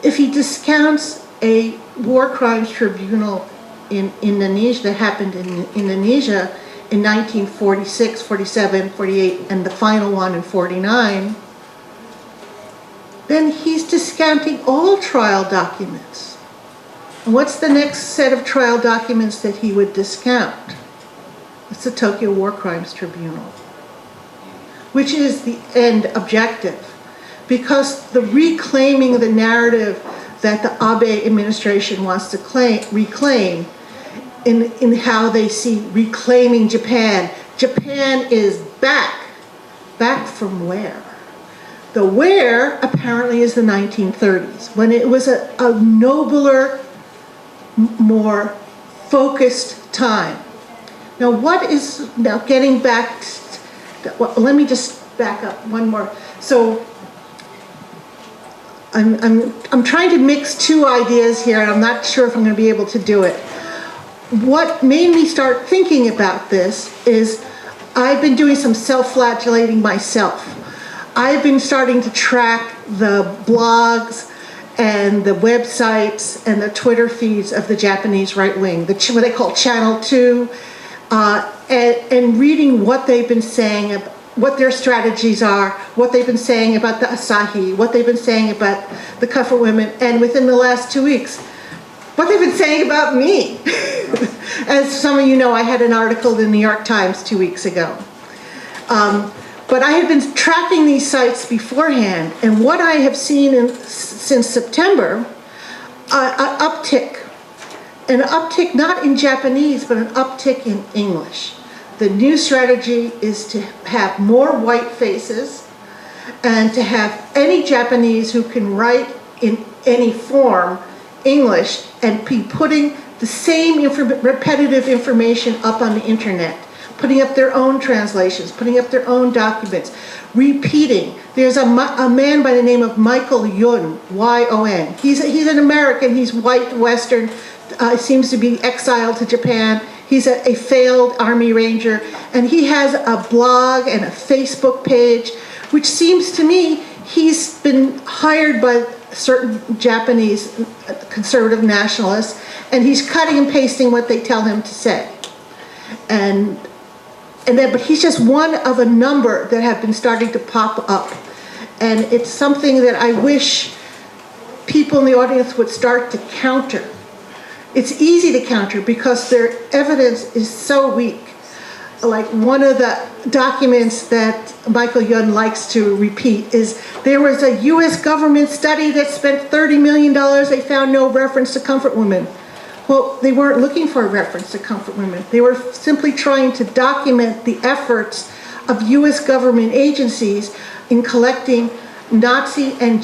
If he discounts a war crimes tribunal in Indonesia that happened in Indonesia in 1946, 47, 48, and the final one in 49, then he's discounting all trial documents. And what's the next set of trial documents that he would discount? It's the Tokyo War Crimes Tribunal, which is the end objective. Because the reclaiming of the narrative that the Abe administration wants to reclaim in how they see reclaiming Japan. Japan is back. Back from where? The where apparently is the 1930s, when it was a nobler, more focused time. Now getting back, let me just back up one more. So I'm trying to mix two ideas here, and I'm not sure if I'm going to be able to do it. What made me start thinking about this is I've been doing some self-flagellating myself. I've been starting to track the blogs and the websites and the Twitter feeds of the Japanese right wing, what they call Channel 2, and reading what they've been saying, what their strategies are, what they've been saying about the Asahi, what they've been saying about the Comfort Women, and within the last 2 weeks, what they've been saying about me. As some of you know, I had an article in the New York Times 2 weeks ago. But I had been tracking these sites beforehand, and what I have seen since September, an uptick not in Japanese, but an uptick in English. The new strategy is to have more white faces and to have any Japanese who can write in any form English and be putting the same repetitive information up on the internet, putting up their own translations, putting up their own documents, repeating. There's a man by the name of Michael Yun, Y-O-N. He's an American, he's white, Western, seems to be exiled to Japan. He's a failed Army Ranger, and he has a blog and a Facebook page, which seems to me he's been hired by certain Japanese conservative nationalists, and he's cutting and pasting what they tell him to say. But he's just one of a number that have been starting to pop up. And it's something that I wish people in the audience would start to counter. It's easy to counter because their evidence is so weak. Like one of the documents that Michael Yun likes to repeat is there was a US government study that spent $30 million. They found no reference to Comfort Women. Well, they weren't looking for a reference to Comfort Women. They were simply trying to document the efforts of US government agencies in collecting Nazi and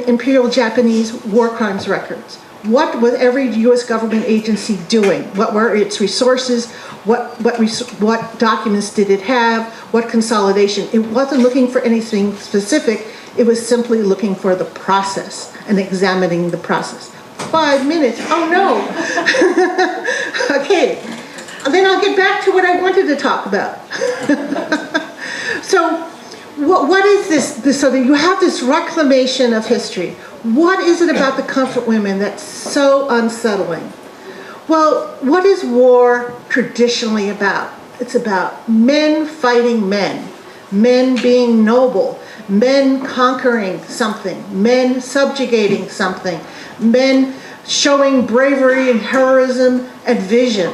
Imperial Japanese war crimes records. What was every US government agency doing? What were its resources? What documents did it have? What consolidation? It wasn't looking for anything specific. It was simply looking for the process and examining the process. 5 minutes, oh no. Okay, then I'll get back to what I wanted to talk about. So what is this? So that you have this reclamation of history. What is it about the Comfort Women that's so unsettling? Well, what is war traditionally about? It's about men fighting men, men being noble, men conquering something, men subjugating something, men showing bravery and heroism and vision.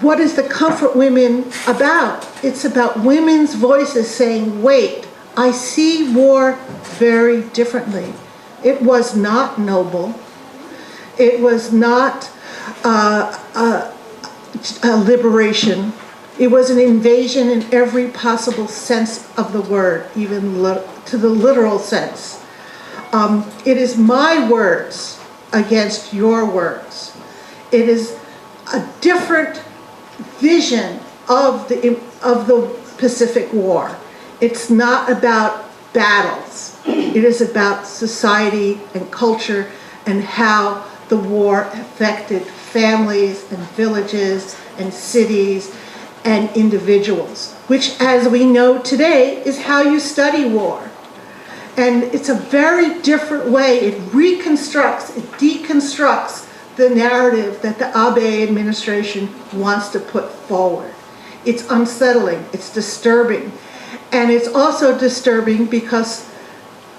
What is the Comfort Women about? It's about women's voices saying, wait, I see war very differently. It was not noble. It was not a liberation. It was an invasion in every possible sense of the word, even to the literal sense. It is my words against your words. It is a different vision of the Pacific War. It's not about battles. It is about society and culture and how the war affected families and villages and cities and individuals, which, as we know today, is how you study war. And it's a very different way. It reconstructs, it deconstructs the narrative that the Abe administration wants to put forward. It's unsettling, it's disturbing. And it's also disturbing because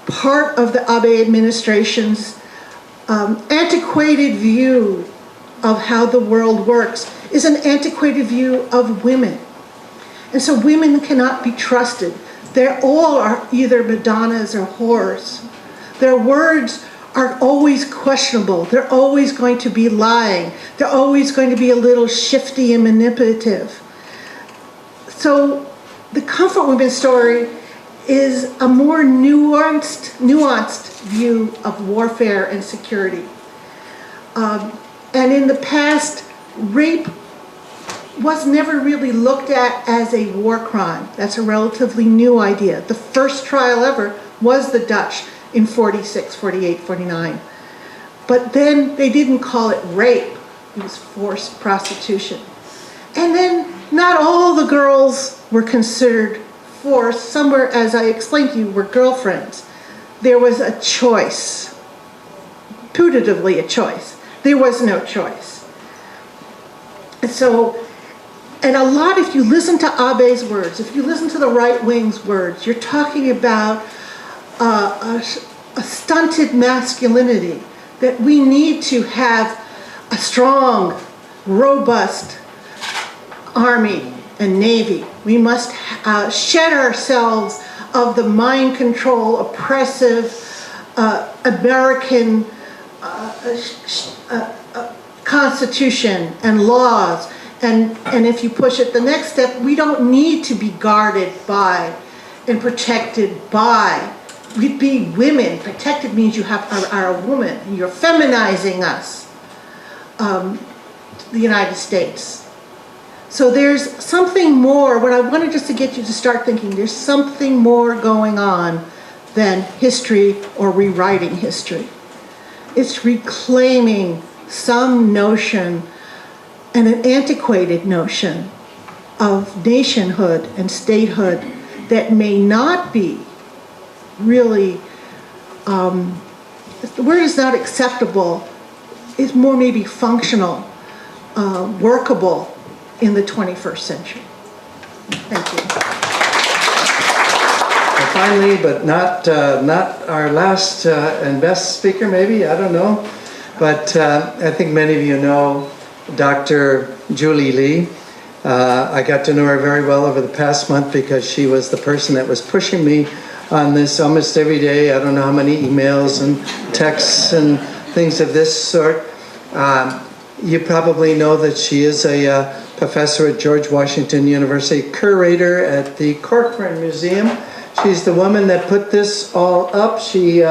part of the Abe administration's antiquated view of how the world works is an antiquated view of women. And so women cannot be trusted. They all are either Madonnas or whores. Their words are always questionable. They're always going to be lying. They're always going to be a little shifty and manipulative. So the Comfort Women story is a more nuanced view of warfare and security. And in the past, rape was never really looked at as a war crime. That's a relatively new idea. The first trial ever was the Dutch in 46, 48, 49. But then they didn't call it rape. It was forced prostitution. And then not all the girls were considered forced. Some were, as I explained to you, were girlfriends. There was a choice, putatively a choice. There was no choice. And so, and a lot, if you listen to Abe's words, if you listen to the right wing's words, you're talking about a stunted masculinity, that we need to have a strong, robust army and navy. We must shed ourselves of the mind control, oppressive American constitution and laws. And if you push it the next step, we don't need to be guarded by and protected by. We'd be women. Protected means you are a woman, and you're feminizing us, the United States. So there's something more. What I wanted just to get you to start thinking, there's something more going on than history or rewriting history. It's reclaiming some notion, and an antiquated notion of nationhood and statehood that may not be really, the word is not acceptable, it's more maybe functional, workable in the 21st century. Thank you. And finally, but not our last and best speaker, maybe, I don't know, but I think many of you know Dr. Julie Lee. I got to know her very well over the past month because she was the person that was pushing me on this almost every day. I don't know how many emails and texts and things of this sort. You probably know that she is a professor at George Washington University, curator at the Corcoran Museum. She's the woman that put this all up. She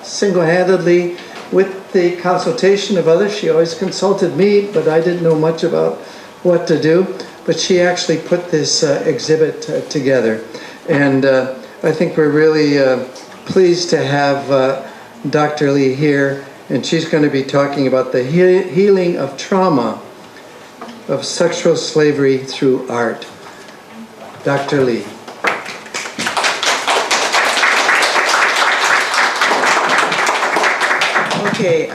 single-handedly, with the consultation of others, she always consulted me, but I didn't know much about what to do. But she actually put this exhibit together. And I think we're really pleased to have Dr. Lee here, and she's going to be talking about the healing of trauma of sexual slavery through art. Dr. Lee. Okay,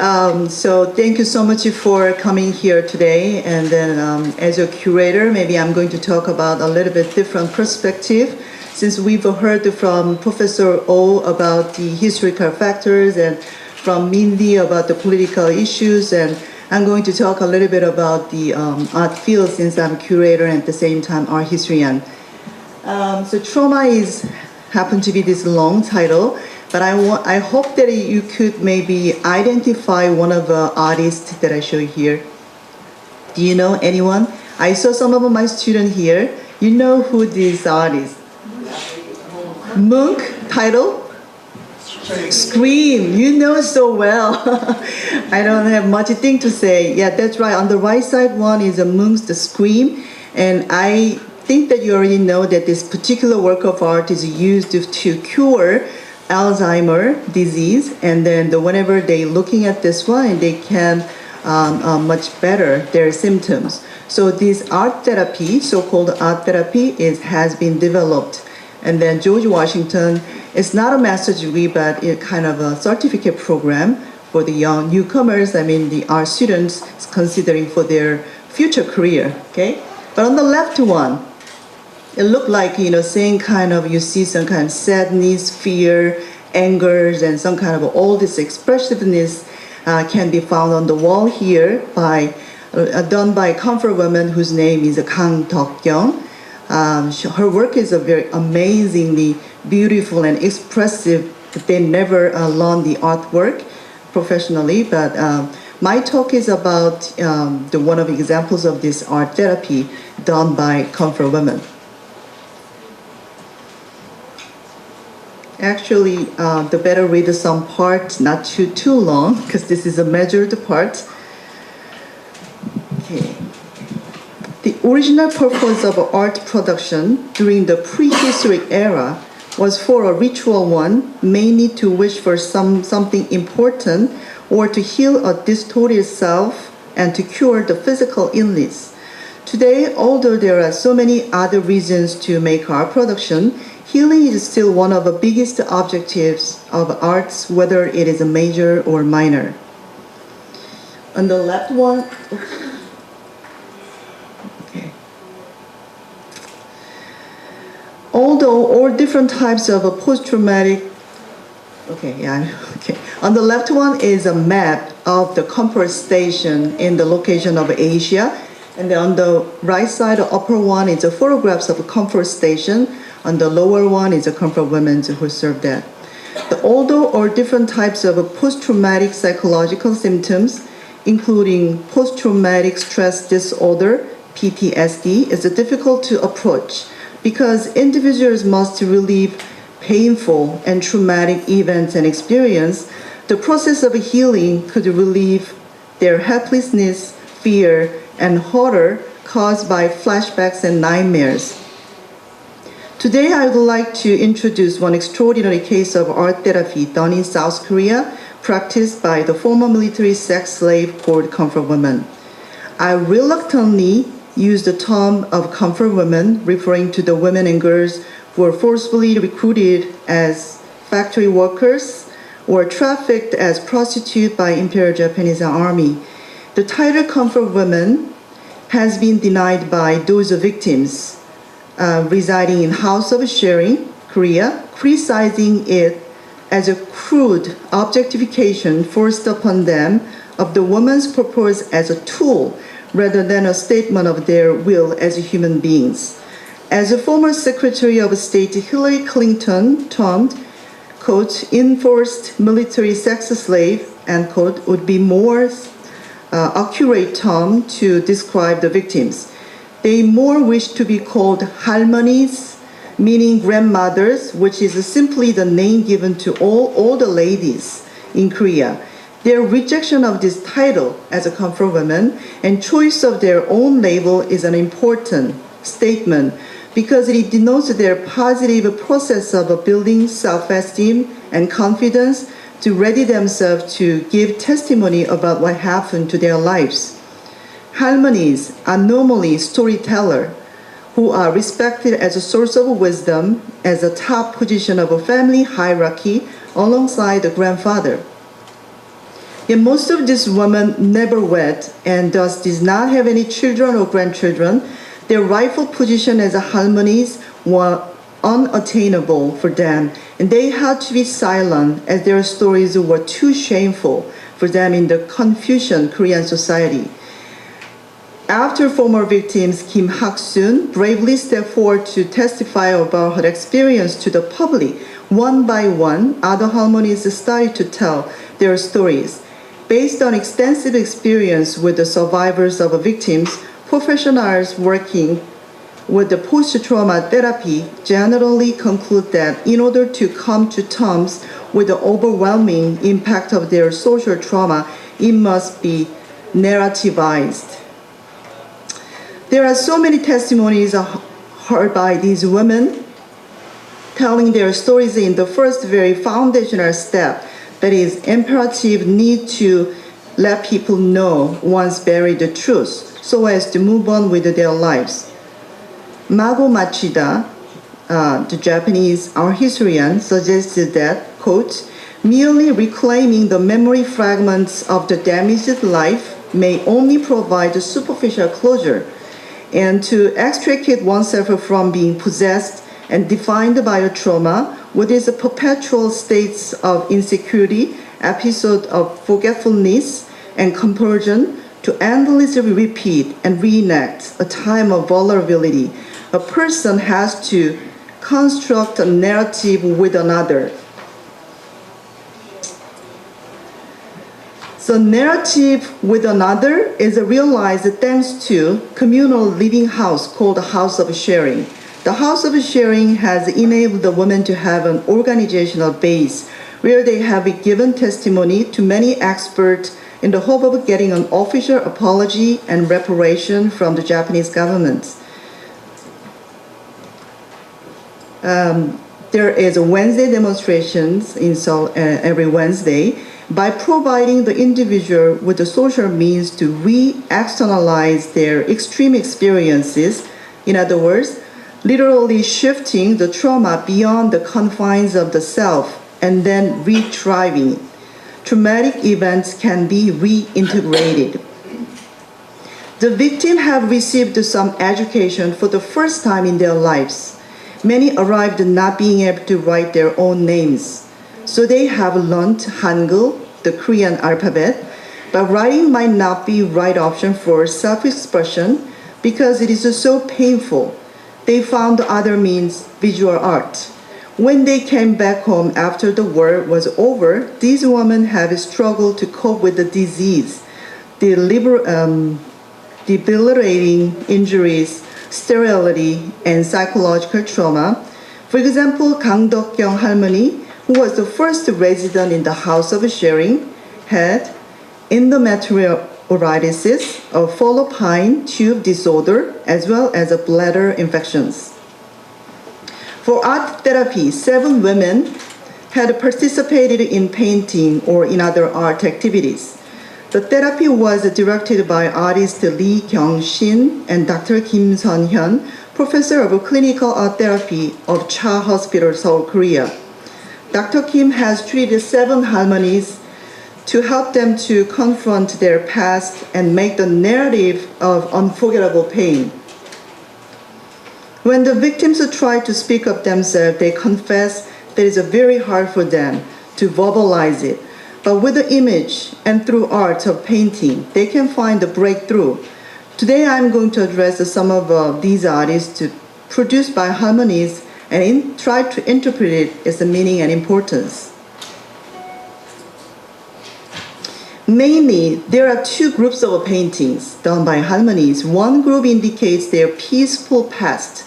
so thank you so much for coming here today. And then as a curator, maybe I'm going to talk about a little bit different perspective, since we've heard from Professor O about the historical factors and from Mindy about the political issues, and I'm going to talk a little bit about the art field, since I'm curator and at the same time art historian. So trauma happen to be this long title, but I hope that you could maybe identify one of the artists that I show here. Do you know anyone? I saw some of my students here. You know who this artist? Munch, title? Scream. You know so well. I don't have much thing to say. Yeah, that's right. On the right side one is a Munch's The Scream, and I think that you already know that this particular work of art is used to cure Alzheimer's disease, and then whenever they're looking at this one, they can much better their symptoms. So this art therapy, so-called art therapy, has been developed. And then George Washington, it's not a master's degree, but it's kind of a certificate program for the young newcomers, the art students considering for their future career, okay? But on the left one, it looked like, same kind of, you see some kind of sadness, fear, angers, and some kind of all this expressiveness can be found on the wall here done by a comfort woman whose name is Kang Deok-kyung. Her work is a very amazingly beautiful and expressive. They never learned the artwork professionally, but my talk is about one of the examples of this art therapy done by comfort women. Actually, the better read some parts, not too long, because this is a measured part. Okay. The original purpose of art production during the prehistoric era was for a ritual one, mainly to wish for something important or to heal a distorted self and to cure the physical illness. Today, although there are so many other reasons to make art production, healing is still one of the biggest objectives of arts, whether it is a major or minor. On the left one, okay. Although all different types of post-traumatic, On the left one is a map of the comfort station in the location of Asia. And then on the right side, the upper one is the photographs of a comfort station. On the lower one is a comfort women who serve that. Although all different types of post-traumatic psychological symptoms, including post-traumatic stress disorder, PTSD, is difficult to approach because individuals must relieve painful and traumatic events and experience. The process of healing could relieve their helplessness, fear, and horror caused by flashbacks and nightmares. Today, I would like to introduce one extraordinary case of art therapy done in South Korea, practiced by the former military sex slave called comfort women. I reluctantly use the term of comfort women, referring to the women and girls who were forcefully recruited as factory workers or trafficked as prostitutes by Imperial Japanese Army. The title comfort women has been denied by those victims residing in House of Sharing, Korea, criticizing it as a crude objectification forced upon them of the woman's purpose as a tool rather than a statement of their will as human beings. As a former Secretary of State Hillary Clinton termed, quote, enforced military sex slave, end quote, would be more accurate term to describe the victims. They more wish to be called 할머니es, meaning grandmothers, which is simply the name given to all the ladies in Korea. Their rejection of this title as a comfort woman and choice of their own label is an important statement because it denotes their positive process of building self-esteem and confidence to ready themselves to give testimony about what happened to their lives. Harmonies are normally storytellers who are respected as a source of wisdom as a top position of a family hierarchy alongside the grandfather. Yet most of these women never wed and thus did not have any children or grandchildren. Their rightful position as harmonies were unattainable for them, and they had to be silent as their stories were too shameful for them in the Confucian Korean society. After former victims Kim Hak-soon bravely stepped forward to testify about her experience to the public, one by one, other harmonies started to tell their stories. Based on extensive experience with the survivors of victims, professionals working with the post-trauma therapy generally conclude that in order to come to terms with the overwhelming impact of their social trauma, it must be narrativized. There are so many testimonies heard by these women telling their stories in the first very foundational step, that is imperative need to let people know once buried the truth so as to move on with their lives. Mago Machida, the Japanese art historian, suggested that, quote, merely reclaiming the memory fragments of the damaged life may only provide superficial closure, and to extricate oneself from being possessed and defined by a trauma, what is a perpetual states of insecurity, episode of forgetfulness and compulsion to endlessly repeat and reenact a time of vulnerability. A person has to construct a narrative with another. So narrative with another is realized thanks to communal living house called the House of Sharing. The House of Sharing has enabled the women to have an organizational base where they have given testimony to many experts in the hope of getting an official apology and reparation from the Japanese government. There is a Wednesday demonstrations in Seoul every Wednesday. by providing the individual with the social means to re-externalize their extreme experiences. In other words, literally shifting the trauma beyond the confines of the self and then retrieving it. Traumatic events can be reintegrated. The victim have received some education for the first time in their lives. Many arrived not being able to write their own names. So they have learned Hangul, the Korean alphabet, but writing might not be right option for self-expression because it is so painful. They found other means, visual art. When they came back home after the war was over, these women have struggled to cope with the disease, debilitating injuries, sterility, and psychological trauma. For example, Kang Deok-kyung Halmoni, who was the first resident in the house of sharing, had endometriosis, a fallopian tube disorder, as well as bladder infections. For art therapy, 7 women had participated in painting or in other art activities. The therapy was directed by artist Lee Kyung-shin and Dr. Kim Sun-hyun, professor of clinical art therapy of Cha Hospital, Seoul, Korea. Dr. Kim has treated 7 halmonis to help them to confront their past and make the narrative of unforgettable pain. When the victims try to speak up themselves, they confess that it's very hard for them to verbalize it. But with the image and through art of painting, they can find the breakthrough. Today I'm going to address some of these artists produced by harmonies and try to interpret it as the meaning and importance. Mainly, there are 2 groups of paintings done by harmonies. One group indicates their peaceful past,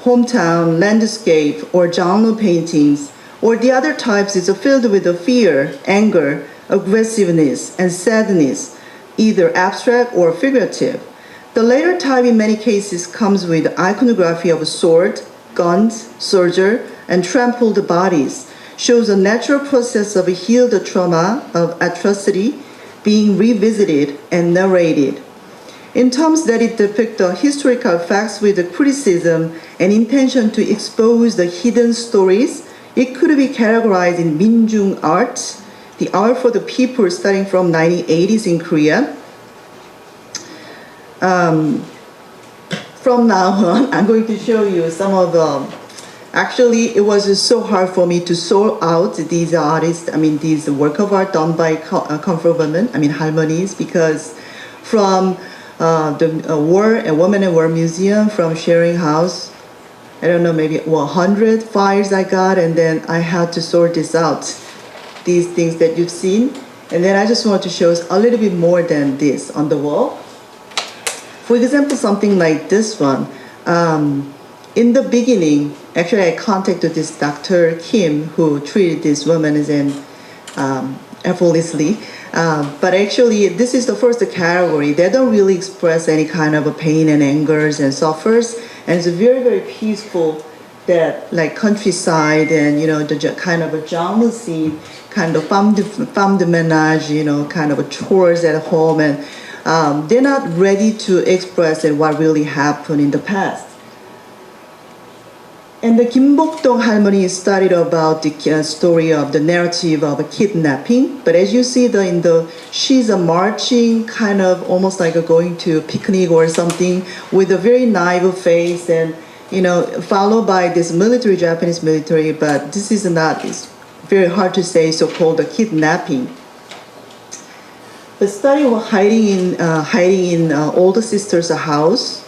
hometown, landscape, or genre paintings, or the other types is filled with fear, anger, aggressiveness, and sadness, either abstract or figurative. The latter type in many cases comes with iconography of sword, guns, soldier, and trampled bodies, shows a natural process of healed trauma of atrocity being revisited and narrated. In terms that it depicts the historical facts with the criticism and intention to expose the hidden stories, it could be categorized in Minjung art, the art for the people starting from 1980s in Korea. From now on, I'm going to show you some of the. Actually, it was so hard for me to sort out these artists, these work of art done by comfort women, harmonies, because from the Women and War Museum, from Sharing House, I don't know, maybe 100 files I got, and then I had to sort this out, these things that you've seen. And then I just want to show us a little bit more than this on the wall. For example, something like this one. In the beginning, actually I contacted this Dr. Kim who treated this woman effortlessly. But actually, this is the first category. They don't really express any kind of pain and angers and suffers. And it's very, very peaceful, that like countryside and, the kind of a jungle scene, kind of femme de ménage, kind of chores at home. And they're not ready to express what really happened in the past. And the Kim Bok-dong Halmoni studied about the story of the narrative of a kidnapping. But as you see, she's marching, kind of almost like going to a picnic or something, with a very naive face, and followed by this Japanese military. But this is not. It's very hard to say. So-called a kidnapping. The study was hiding in older sister's house.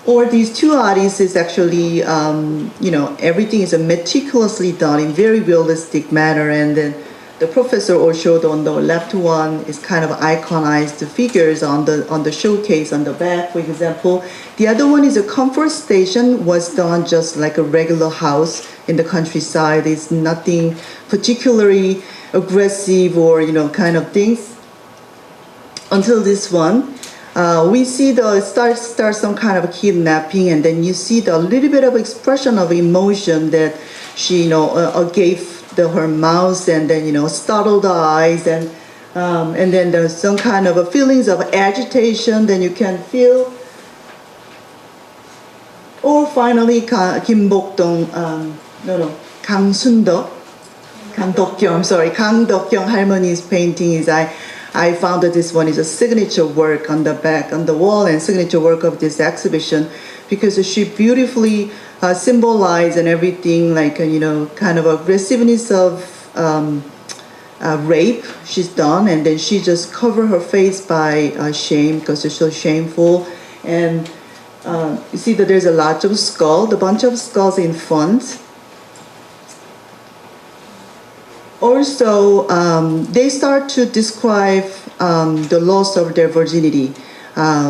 Or these 2 artists is actually, everything is meticulously done in very realistic manner. And then the professor also showed on the left one is kind of iconized figures on the showcase on the back, for example. The other one is a comfort station, was done just like a regular house in the countryside. It's nothing particularly aggressive or, kind of things. Until this one. We see start some kind of kidnapping, and then you see the little bit of expression of emotion that she gave her mouth, and then startled eyes, and then there's some kind of a feelings of agitation. Then you can feel. Or finally, Kangdokgyong Harmony's painting is I found that this one is a signature work on the back, on the wall, and signature work of this exhibition, because she beautifully symbolized and everything, like kind of aggressiveness of rape she's done, and then she just covered her face by shame because it's so shameful, and you see that there's a bunch of skulls in front. Also, they start to describe the loss of their virginity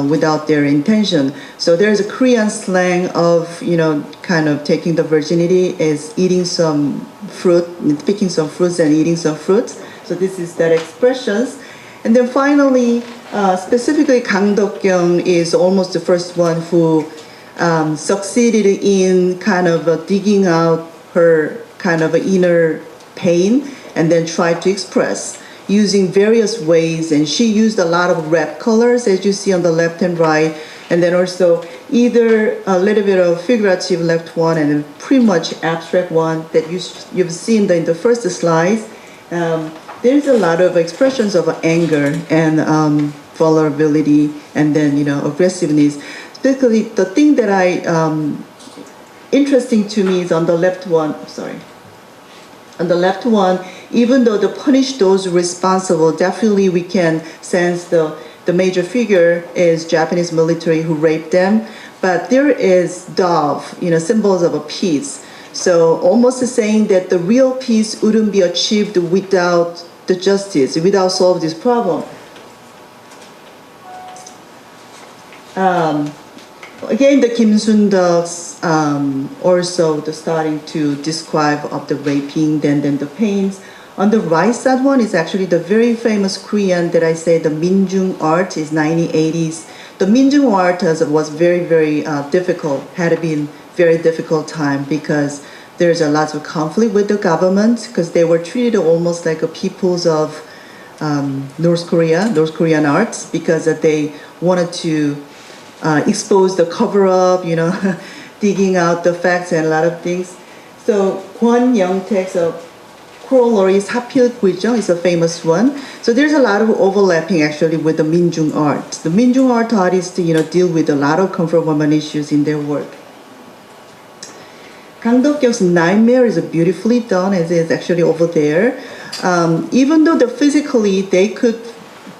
without their intention. So there's a Korean slang of, kind of taking the virginity is eating some fruit, picking some fruits and eating some fruits. So this is that expressions. And then finally, specifically Kangdokgyong is almost the first one who succeeded in kind of digging out her kind of inner pain and then tried to express using various ways. And she used a lot of red colors, as you see on the left and right, and then also either a little bit of figurative left one and pretty much abstract one that you've seen in the first slides. There's a lot of expressions of anger and vulnerability, and then aggressiveness. Basically, the thing that interesting to me is on the left one. On the left one, even though to punish those responsible, definitely we can sense the major figure is Japanese military who raped them, but there is dove, symbols of a peace. So almost saying that the real peace wouldn't be achieved without the justice, without solving this problem. Again, the Kim Sun-deok's also the starting to describe of the raping, then the pains. On the right side one is actually the very famous Korean that I say the Minjung art is 1980s. The Minjung art was very, very difficult, had been very difficult time because there's a lot of conflict with the government because they were treated almost like a peoples of North Korean arts because they wanted to expose the cover-up, digging out the facts and a lot of things. So Kwon Young-taek's corollary Sapil Gwijong is a famous one. So there's a lot of overlapping actually with the Minjung art. The Minjung art artists, deal with a lot of comfort women issues in their work. Kangdokgyong's nightmare is beautifully done, as is actually over there. Even though physically they could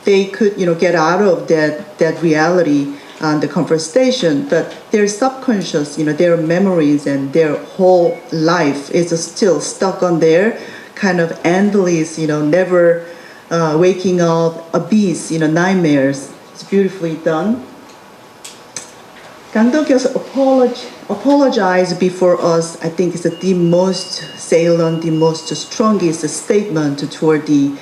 get out of that reality. The comfort station, but their subconscious, their memories and their whole life is still stuck on there, kind of endless, never waking up, abyss, nightmares. It's beautifully done. Kangdokgyong's apologize before us, I think, is the most salient, the most strongest statement toward the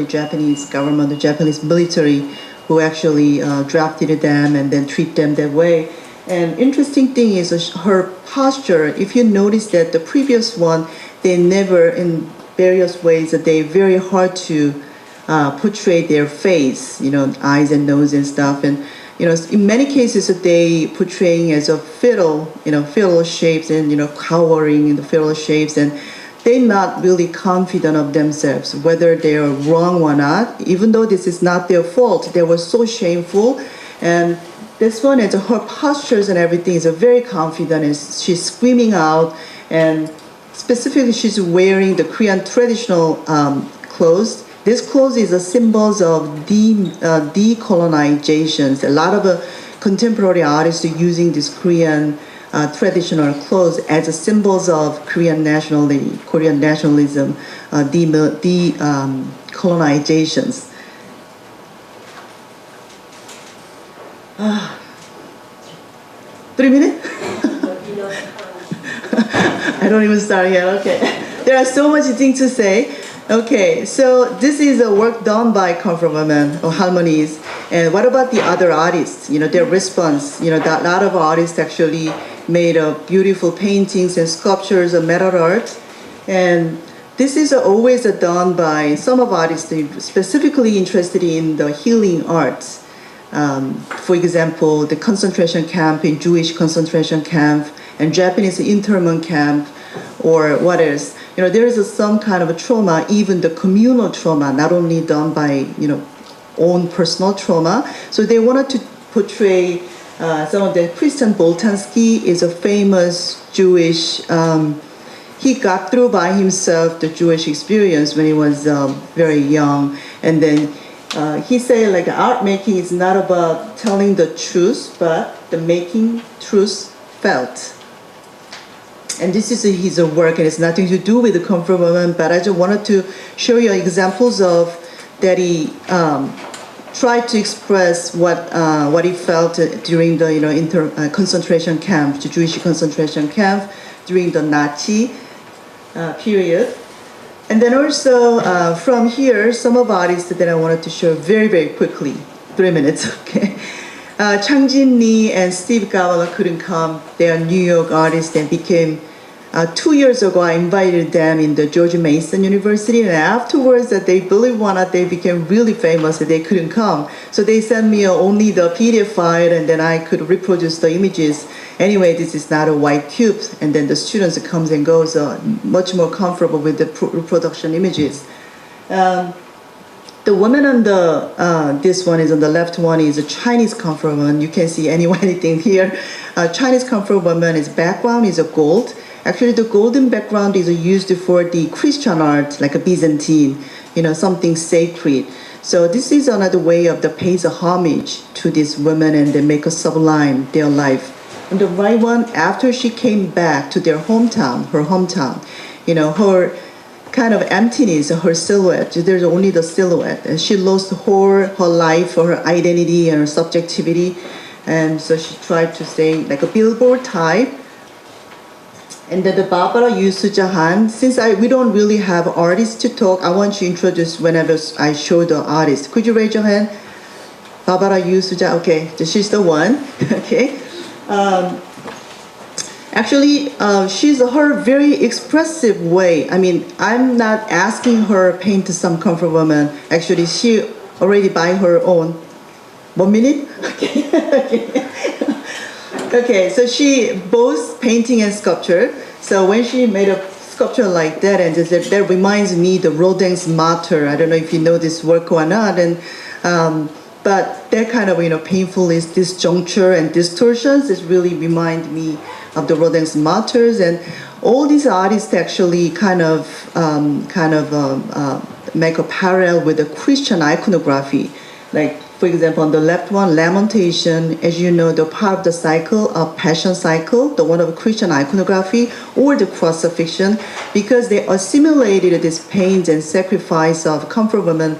Japanese government, the Japanese military, who actually drafted them and then treat them that way. And interesting thing is her posture. If you notice that the previous one, they never, in various ways, that they very hard to portray their face, eyes and nose and stuff. And in many cases, they portraying as a fiddle, fiddle shapes and cowering in the fiddle shapes, and they're not really confident of themselves, whether they are wrong or not. Even though this is not their fault, they were so shameful. And this one, her postures and everything is very confident, and she's screaming out. And specifically, she's wearing the Korean traditional clothes. This clothes is a symbols of decolonizations. A lot of contemporary artists are using this Korean traditional clothes as symbols of Korean nationalism, decolonizations. 3 minutes? I don't even start yet. Okay, there are so much things to say. Okay, so this is a work done by comfort women or harmonies. And what about the other artists? Their response. That a lot of artists actually made beautiful paintings and sculptures and metal art. And this is always done by some of artists specifically interested in the healing arts. For example, the concentration camp in Jewish concentration camp and Japanese internment camp, or what else? There is some kind of a trauma, even the communal trauma, not only done by own personal trauma. So they wanted to portray some of the Christian Boltanski is a famous Jewish. He got through by himself the Jewish experience when he was very young, and then he said like art making is not about telling the truth, but the making truth felt. And this is his work, and it's nothing to do with the comfort woman, but I just wanted to show you examples of that he tried to express what he felt during the concentration camp, the Jewish concentration camp, during the Nazi period. And then also from here, some of artists that I wanted to show very, very quickly, 3 minutes, okay? Chang Jin Lee and Steve Kavala couldn't come. They are New York artists and became, 2 years ago, I invited them in the George Mason University, and afterwards, they believe or not, they became really famous, that they couldn't come. So they sent me only the PDF file, and then I could reproduce the images. Anyway, this is not a white cube, and then the students comes and goes much more comfortable with the reproduction images. The woman on the, this one is on the left one is a Chinese comfort woman. You can see anything here. Chinese comfort woman, its background is a gold. Actually, the golden background is used for the Christian art, like a Byzantine, something sacred. So this is another way of the pays a homage to this woman and they make a sublime their life. And the right one, after she came back to their hometown, her hometown, her kind of emptiness, her silhouette, there's only the silhouette. And she lost her life, her identity and her subjectivity. And so she tried to say like a billboard type. And then the Barbara Yusujahan, since we don't really have artists to talk, I want to introduce whenever I show the artist. Could you raise your hand? Barbara Yusuja, okay, she's the one, okay. Actually, she's her very expressive way. I mean, I'm not asking her paint some comfort woman. Actually, she already by her own. 1 minute? Okay. Okay, so she both painting and sculpture. So when she made a sculpture like that, and that reminds me the Rodin's Martyr. I don't know if you know this work or not, and but that kind of painful is disjuncture and distortions. It really remind me of the Rodin's Martyrs, and all these artists actually kind of make a parallel with the Christian iconography, like. For example, on the left one, Lamentation, as you know, the part of the cycle of Passion cycle, the one of Christian iconography, or the crucifixion, because they assimilated this pain and sacrifice of comfort women,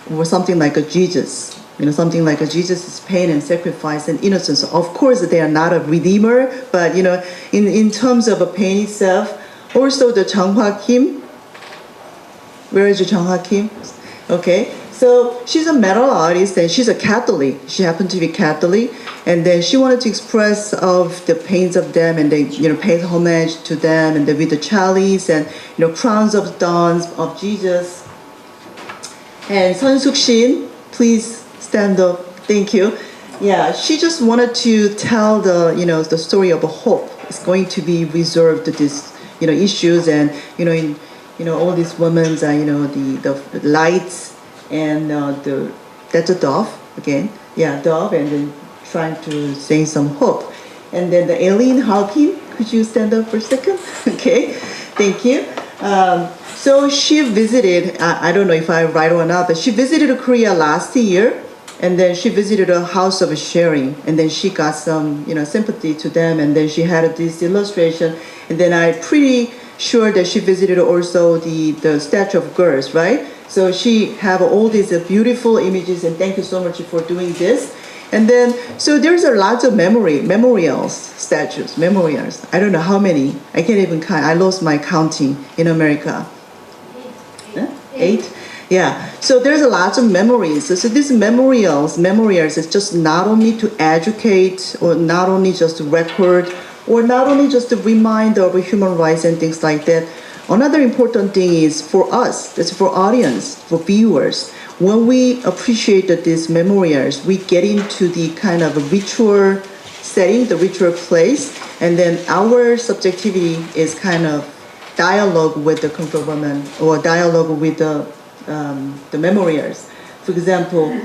or something like a Jesus. Something like a Jesus' pain and sacrifice and innocence. Of course, they are not a redeemer, but in terms of a pain itself, also the Chang Hwa Kim. Where is the Chang Hwa Kim? Okay. So she's a metal artist and she's a Catholic. She happened to be Catholic, and then she wanted to express of the pains of them, and they paid homage to them, and then with the chalice and crowns of thorns of Jesus. And Sun Suk Shin, please stand up. Thank you. Yeah, she just wanted to tell the the story of a hope. It's going to be reserved to this issues, and all these women's the lights. And that's a dove again, yeah, dove, and then trying to say some hope. And then the alien Harkin, could you stand up for a second? Okay, thank you. So she visited, I don't know if I'm right or not, but she visited Korea last year, and then she visited a house of sharing, and then she got some sympathy to them, and then she had this illustration, and then I'm pretty sure that she visited also the statue of girls, right? So she have all these beautiful images, and thank you so much for doing this. And then, so there's a lot of memorials, statues, memorials. I don't know how many. I can't even count. I lost my counting in America. 8? Yeah. So there's a lot of memories. So these memorials is just not only to educate, or not only just to record, or not only just to remind of human rights and things like that, Another important thing is for us, that's for audience, for viewers, when we appreciate these memorials, we get into the kind of a ritual setting, the ritual place, and then our subjectivity is kind of dialogue with the comfort woman or dialogue with the memorials. For example,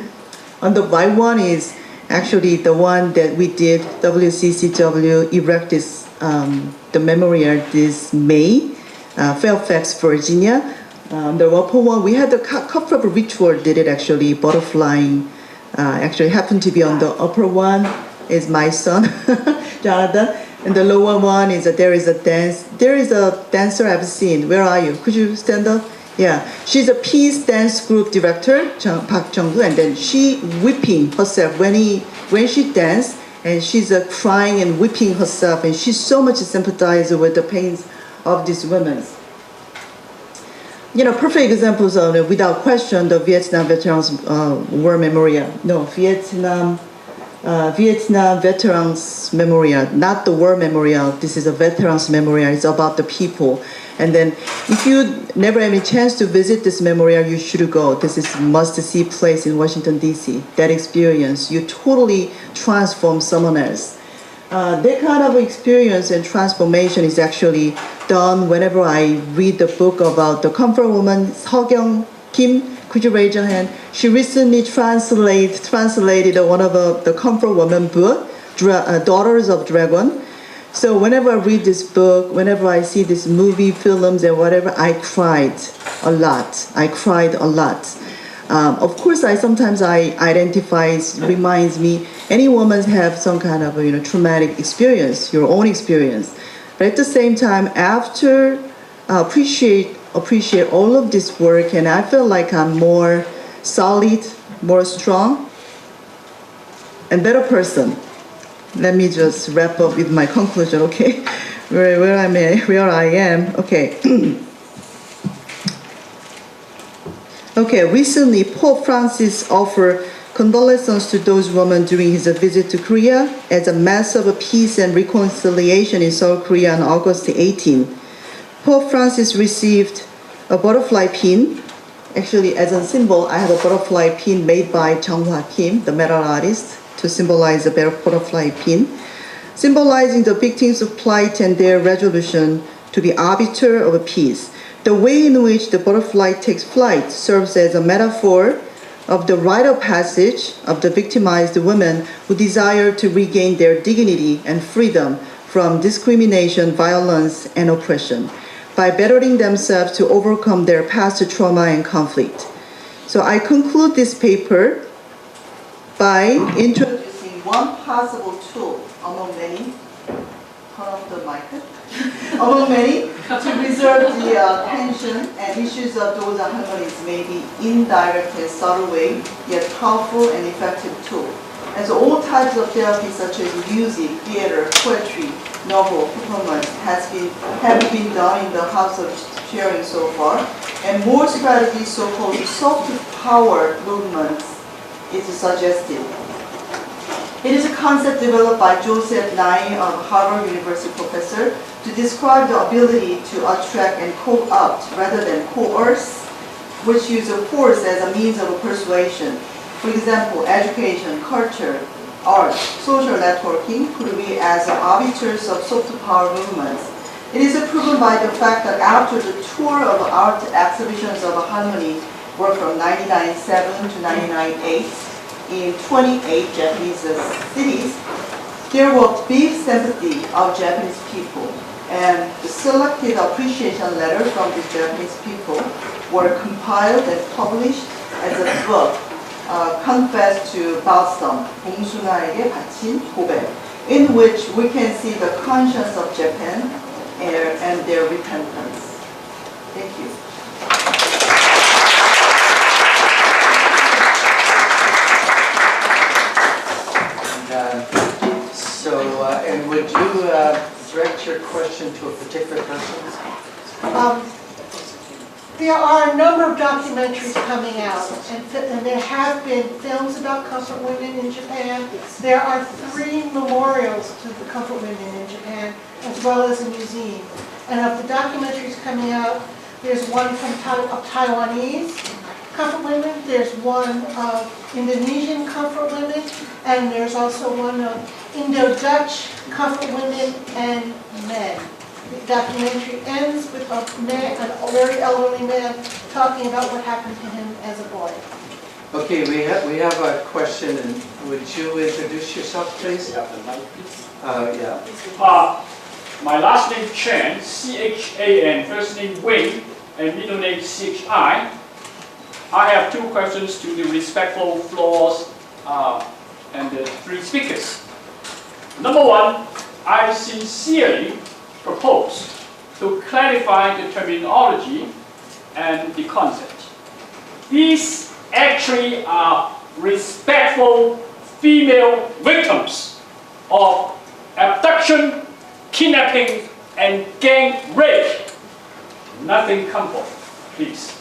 on the right one is actually the one that we did, WCCW erect this, the memorial this May, Fairfax, Virginia. The upper one, we had the couple of ritual did it actually, butterfly, actually happened to be on the upper one is my son, Jonathan. And the lower one is there is a dancer I've seen. Where are you? Could you stand up? Yeah, she's a peace dance group director, Park Jung-gu, and then she whipping herself when she dance, and she's crying and whipping herself, and she's so much sympathized with the pains of these women. You know, perfect examples of, without question, the Vietnam Veterans War Memorial. No, Vietnam Veterans Memorial, not the War Memorial. This is a Veterans Memorial. It's about the people. And then, if you never had a chance to visit this memorial, you should go. This is a must-see place in Washington, D.C. That experience, you totally transform someone else. That kind of experience and transformation is actually done whenever I read the book about the comfort woman, Seogyung Kim. Could you raise your hand? She recently translated one of the comfort woman book, Daughters of Dragon. So whenever I read this book, whenever I see these movie, films, and whatever, I cried a lot. Of course, sometimes I identify, reminds me, any woman have some kind of traumatic experience, your own experience. But at the same time, after appreciate all of this work, and I feel like I'm more solid, more strong, and better person. Let me just wrap up with my conclusion, okay? Where I am, okay. Okay, recently Pope Francis offered condolences to those women during his visit to Korea as a mass of peace and reconciliation in South Korea on August 18. Pope Francis received a butterfly pin. Actually, as a symbol, I have a butterfly pin made by Jung-hwa Kim, the metal artist, to symbolize the butterfly pin, symbolizing the victims of plight and their resolution to be arbiter of peace. The way in which the butterfly takes flight serves as a metaphor of the rite of passage of the victimized women who desire to regain their dignity and freedom from discrimination, violence, and oppression by bettering themselves to overcome their past trauma and conflict. So I conclude this paper by introducing one possible tool among many, turn off the mic, among many, to preserve the tension and issues of those harmonies may be indirect and subtle way, yet powerful and effective tool. And so all types of therapy such as music, theater, poetry, novel, performance have been done in the House of Sharing so far, and more strategies, so-called soft power movements, is suggested. It is a concept developed by Joseph Nye, a Harvard University professor, to describe the ability to attract and co-opt rather than coerce, which use force as a means of persuasion. For example, education, culture, art, social networking could be as arbiters of soft power movements. It is proven by the fact that after the tour of art exhibitions of harmony were from 1997 to 1998 in 28 Japanese cities, there was big sympathy of Japanese people, and the selected appreciation letters from the Japanese people were compiled and published as a book, Confess to Balsam, 봉순아에게 바친 고백, in which we can see the conscience of Japan and their repentance. Thank you. And would you direct your question to a particular person? There are a number of documentaries coming out, and there have been films about comfort women in Japan. There are 3 memorials to the comfort women in Japan, as well as a museum. And of the documentaries coming out, there's one from of Taiwanese comfort women, there's one of Indonesian comfort women, and there's also one of Indo-Dutch comfort women and men. The documentary ends with a very elderly man talking about what happened to him as a boy. Okay, we have a question, and would you introduce yourself, please? You have the mic, please. Yeah. My last name Chen, C-H-A-N, first name Wing, and middle name C-H-I. I have two questions to the respectful floors and the three speakers. Number one, I sincerely propose to clarify the terminology and the concept. These actually are respectful female victims of abduction, kidnapping, and gang rape. Nothing comfort, please.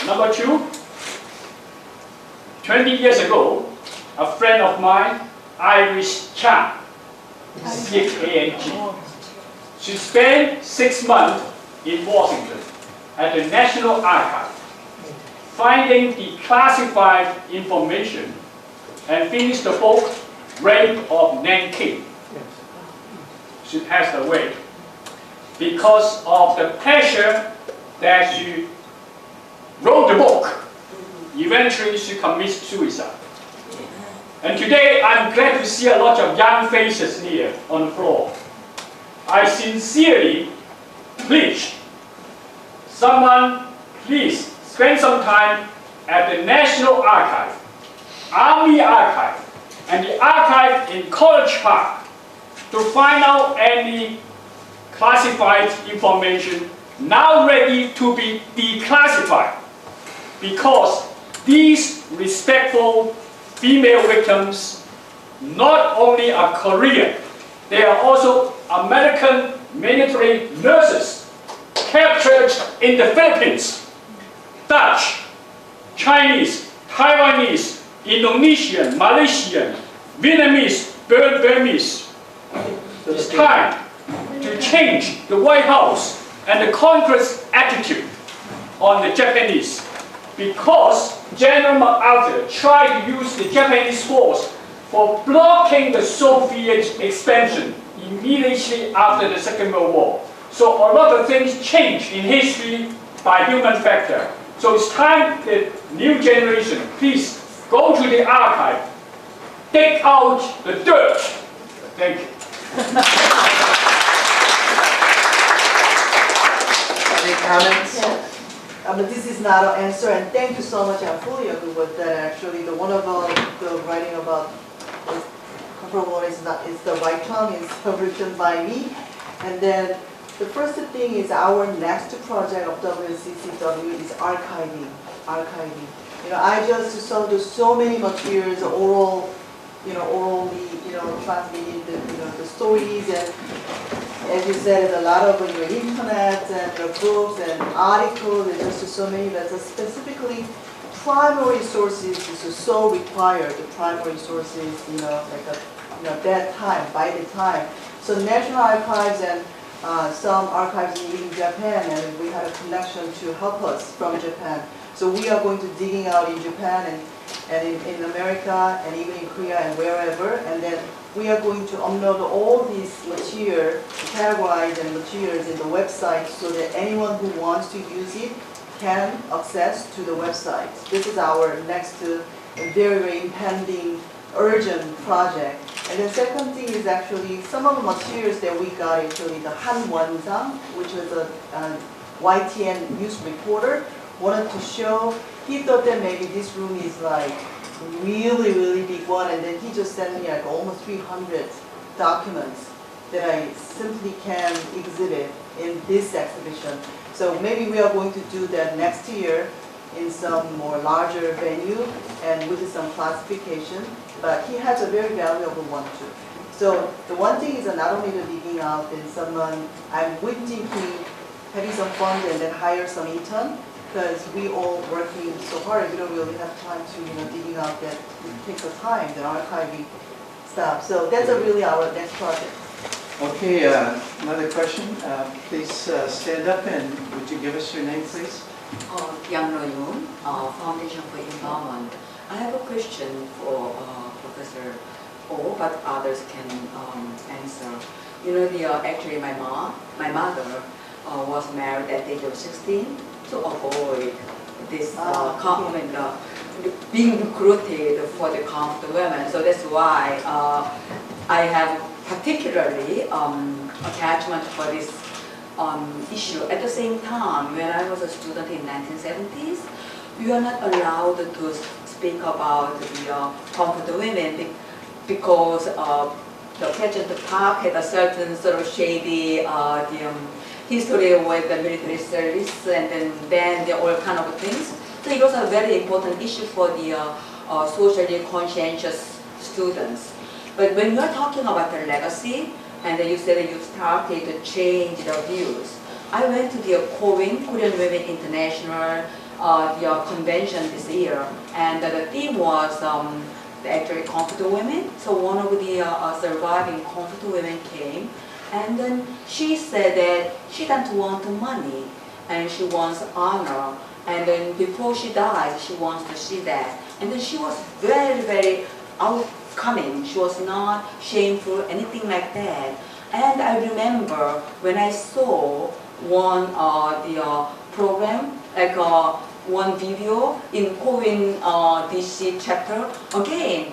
Number two, 20 years ago, a friend of mine, Irish Chan, C-H-A-N-G, she spent 6 months in Washington at the National Archive, finding declassified information, and finished the book, Rape of Nanking. She passed away because of the pressure that she wrote the book. Eventually, she commits suicide. And today, I'm glad to see a lot of young faces here on the floor. I sincerely please someone, please spend some time at the National Archive, Army Archive, and the archive in College Park to find out any classified information now ready to be declassified, because these respectful female victims not only are Korean, they are also American military nurses captured in the Philippines, Dutch, Chinese, Taiwanese, Indonesian, Malaysian, Vietnamese, Burmese. It's time to change the White House and the Congress attitude on the Japanese, because General MacArthur tried to use the Japanese force for blocking the Soviet expansion immediately after the Second World War. So a lot of things change in history by human factor. So it's time the new generation, please go to the archive, take out the dirt. Thank you. Any comments? Yeah. But this is not an answer, and thank you so much. I fully agree with that. Actually, the one about the writing about comparable is the right tongue is written by me, and then the first thing is our next project of WCCW is archiving. You know, I just saw so many materials, orally, transmitting the stories, and as you said, a lot of your internet and your books and articles. There's just so many. But specifically, primary sources is so required. The primary sources, that time, by the time. So National Archives and some archives in Japan, and we had a connection to help us from Japan. So we are going to digging out in Japan and in America and even in Korea and wherever, and then we are going to upload all these material, categorized and materials in the website so that anyone who wants to use it can access to the website. This is our next very, very impending, urgent project. And the second thing is actually some of the materials that we got, actually the Han Won-sang, which was a YTN news reporter, wanted to show. He thought that maybe this room is like really, really big one, and then he just sent me like almost 300 documents that I simply can exhibit in this exhibition. So maybe we are going to do that next year in some more larger venue and with some classification, but he has a very valuable one too. So the one thing is not only the digging out and someone, I'm thinking having some fun and then hire some intern because we all working so hard, we don't really have time to, digging out that particular time, the archiving stuff. So that's really our next project. Okay, another question. Please stand up and would you give us your name, please? Yang Royun, Foundation for Endowment. I have a question for Professor O, but others can answer. Actually my mother was married at the age of 16 to avoid this being recruited for the comfort women. So that's why I have particularly attachment for this issue. At the same time, when I was a student in 1970s, we were not allowed to speak about the comfort women because the President Park had a certain sort of shady history with the military service and then all kind of things. So it was a very important issue for the socially conscientious students. But when you're talking about the legacy, and you said you started to change the views, I went to the Korean Women International convention this year, and the theme was actually comfort women. So one of the surviving comfort women came, and then she said that she doesn't want money, and she wants honor. And then before she dies, she wants to see that. And then she was very, very outcoming. She was not shameful, anything like that. And I remember when I saw one program, like one video in Korean DC chapter. Again,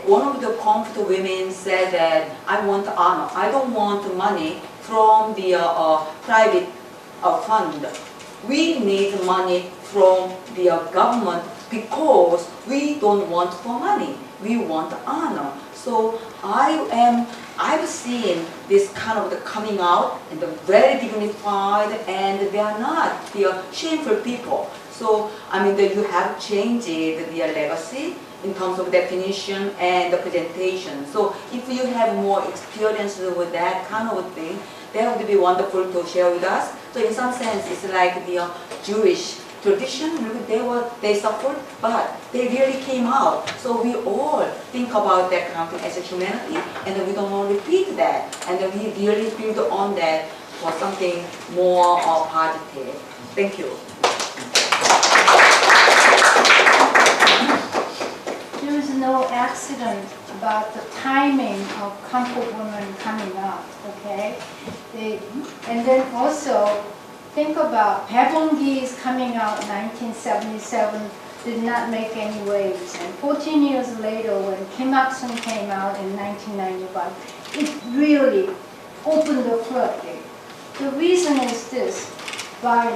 one of the comfort women said that I want honor. I don't want money from the private fund. We need money from the government because we don't want for money. We want honor. So I've seen this kind of the coming out and the very dignified, and they are not the shameful people. So I mean that you have changed the legacy in terms of definition and the presentation. So if you have more experience with that kind of thing, that would be wonderful to share with us. So in some sense, it's like the Jewish tradition. They suffered, but they really came out. So we all think about that kind of thing as a humanity, and then we don't want to repeat that, and then we really build on that for something more positive. Thank you. There is no accident about the timing of comfort women coming up, okay? And then also, think about Baebonggi is coming out in 1977, did not make any waves. And 14 years later, when Kim Il-sung came out in 1991, it really opened the floodgate. The reason is this: by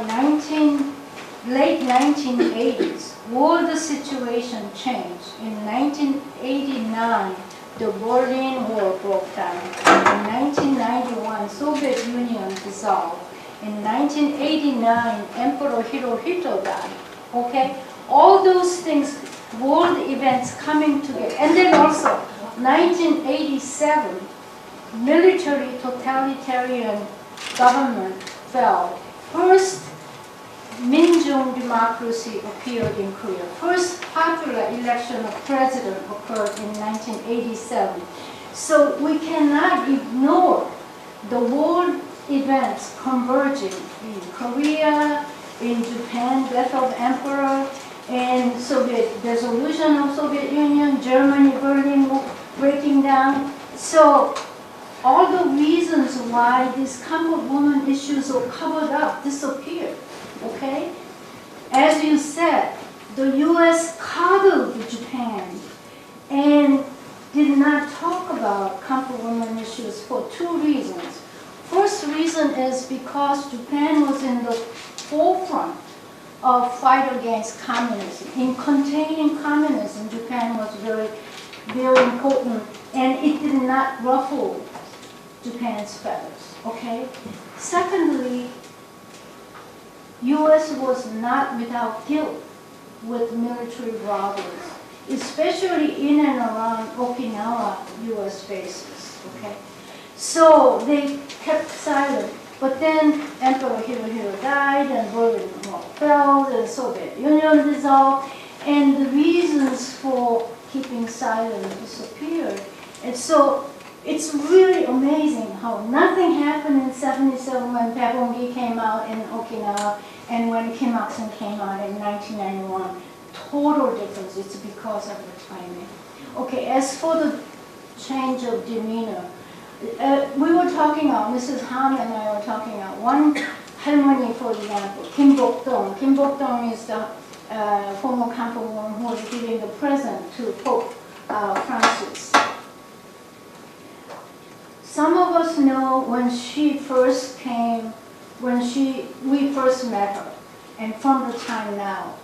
late 1980s, world situation changed. In 1989, the Berlin Wall broke down. In 1991, Soviet Union dissolved. In 1989, Emperor Hirohito died. Okay, all those things, world events coming together, and then also 1987, military totalitarian government fell. First Minjung democracy appeared in Korea. First popular election of president occurred in 1987. So we cannot ignore the world events converging in Korea, in Japan, death of emperor, and Soviet dissolution of Soviet Union, Germany, Berlin Wall breaking down. So all the reasons why these comfort woman issues are covered up disappeared. Okay? As you said, the U.S. coddled Japan and did not talk about comfort woman issues for two reasons. First reason is because Japan was in the forefront of fight against communism. In containing communism, Japan was very, very important, and it did not ruffle Japan's feathers. Okay? Secondly, U.S. was not without guilt with military robberies, especially in and around Okinawa U.S. bases. Okay, so they kept silent. But then Emperor Hirohito died, and Berlin Wall fell, the Soviet Union dissolved, and the reasons for keeping silent disappeared. And so it's really amazing how nothing happened in 77 when Daegongi came out in Okinawa, and when Kim Il-sung came out in 1991. Total difference. It's because of the timing. Okay, as for the change of demeanor, we were talking about, Mrs. Han and I were talking about one 할머니, for example, Kim Bok-dong. Kim Bok-dong is the former councilwoman who was giving the present to Pope Francis. Some of us know when she first came, when we first met her, and from the time now.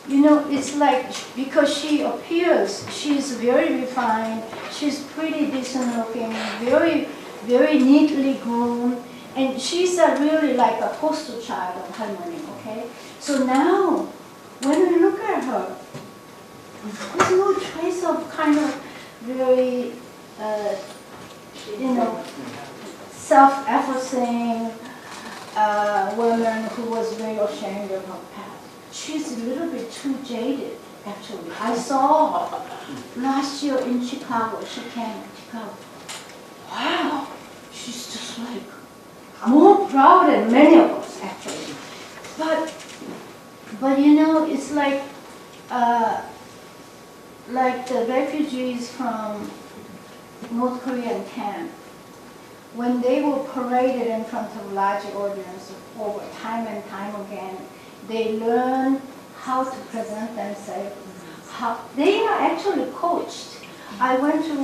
You know, it's like, because she appears, she's very refined, she's pretty decent looking, very, very neatly groomed, and she's really like a poster child of harmony, okay? So now, when we look at her, there's no trace of kind of very, you know, self-effacing woman who was very ashamed of her past. She's a little bit too jaded, actually. I saw her last year in Chicago. She came to Chicago. Wow, she's just like more proud than many of us, actually. But you know, it's like the refugees from North Korean camp. When they were paraded in front of large audience over time and time again, they learn how to present themselves. They are actually coached. I went to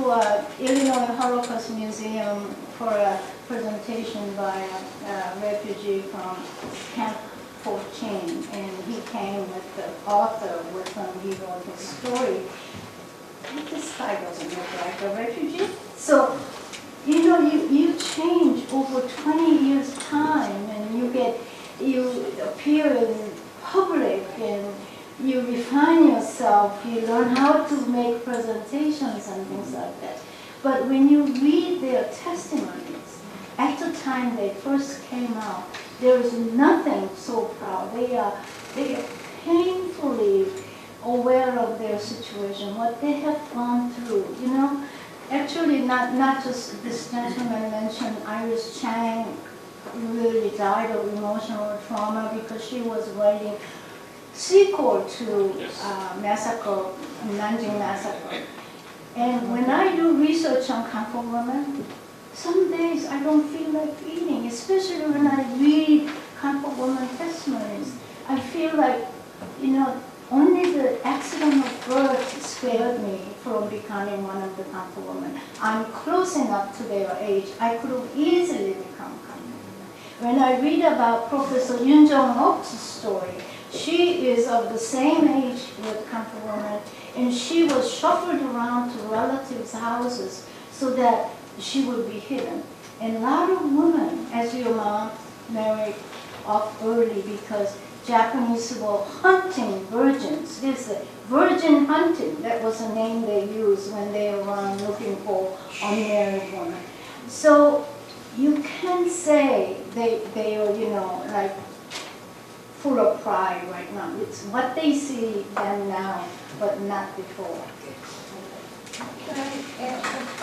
Illinois Holocaust Museum for a presentation by a refugee from Camp 14, and he came with the author with whom he wrote his story. And this guy doesn't look like a refugee. So, you know, you change over 20 years' time, and you appear in public, and you refine yourself, you learn how to make presentations and things like that. But when you read their testimonies, at the time they first came out, there is nothing so proud. They are painfully aware of their situation, what they have gone through, you know. Actually, not just this gentleman mentioned, Iris Chang really died of emotional trauma because she was writing sequel to massacre, Nanjing massacre. And when I do research on comfort women, some days I don't feel like eating, especially when I read comfort women testimonies. I feel like, you know, only the accident of birth spared me from becoming one of the comfort women. I'm close enough to their age. I could have easily become comfort woman. When I read about Professor Yoon Jong-ok's story, she is of the same age with comfort woman, and she was shuffled around to relatives' houses so that she would be hidden. And a lot of women, as your mom, married off early because Japanese were hunting virgins. This virgin hunting, that was the name they used when they were around looking for unmarried women. So you can say they are, you know, like full of pride right now. It's what they see them now, but not before.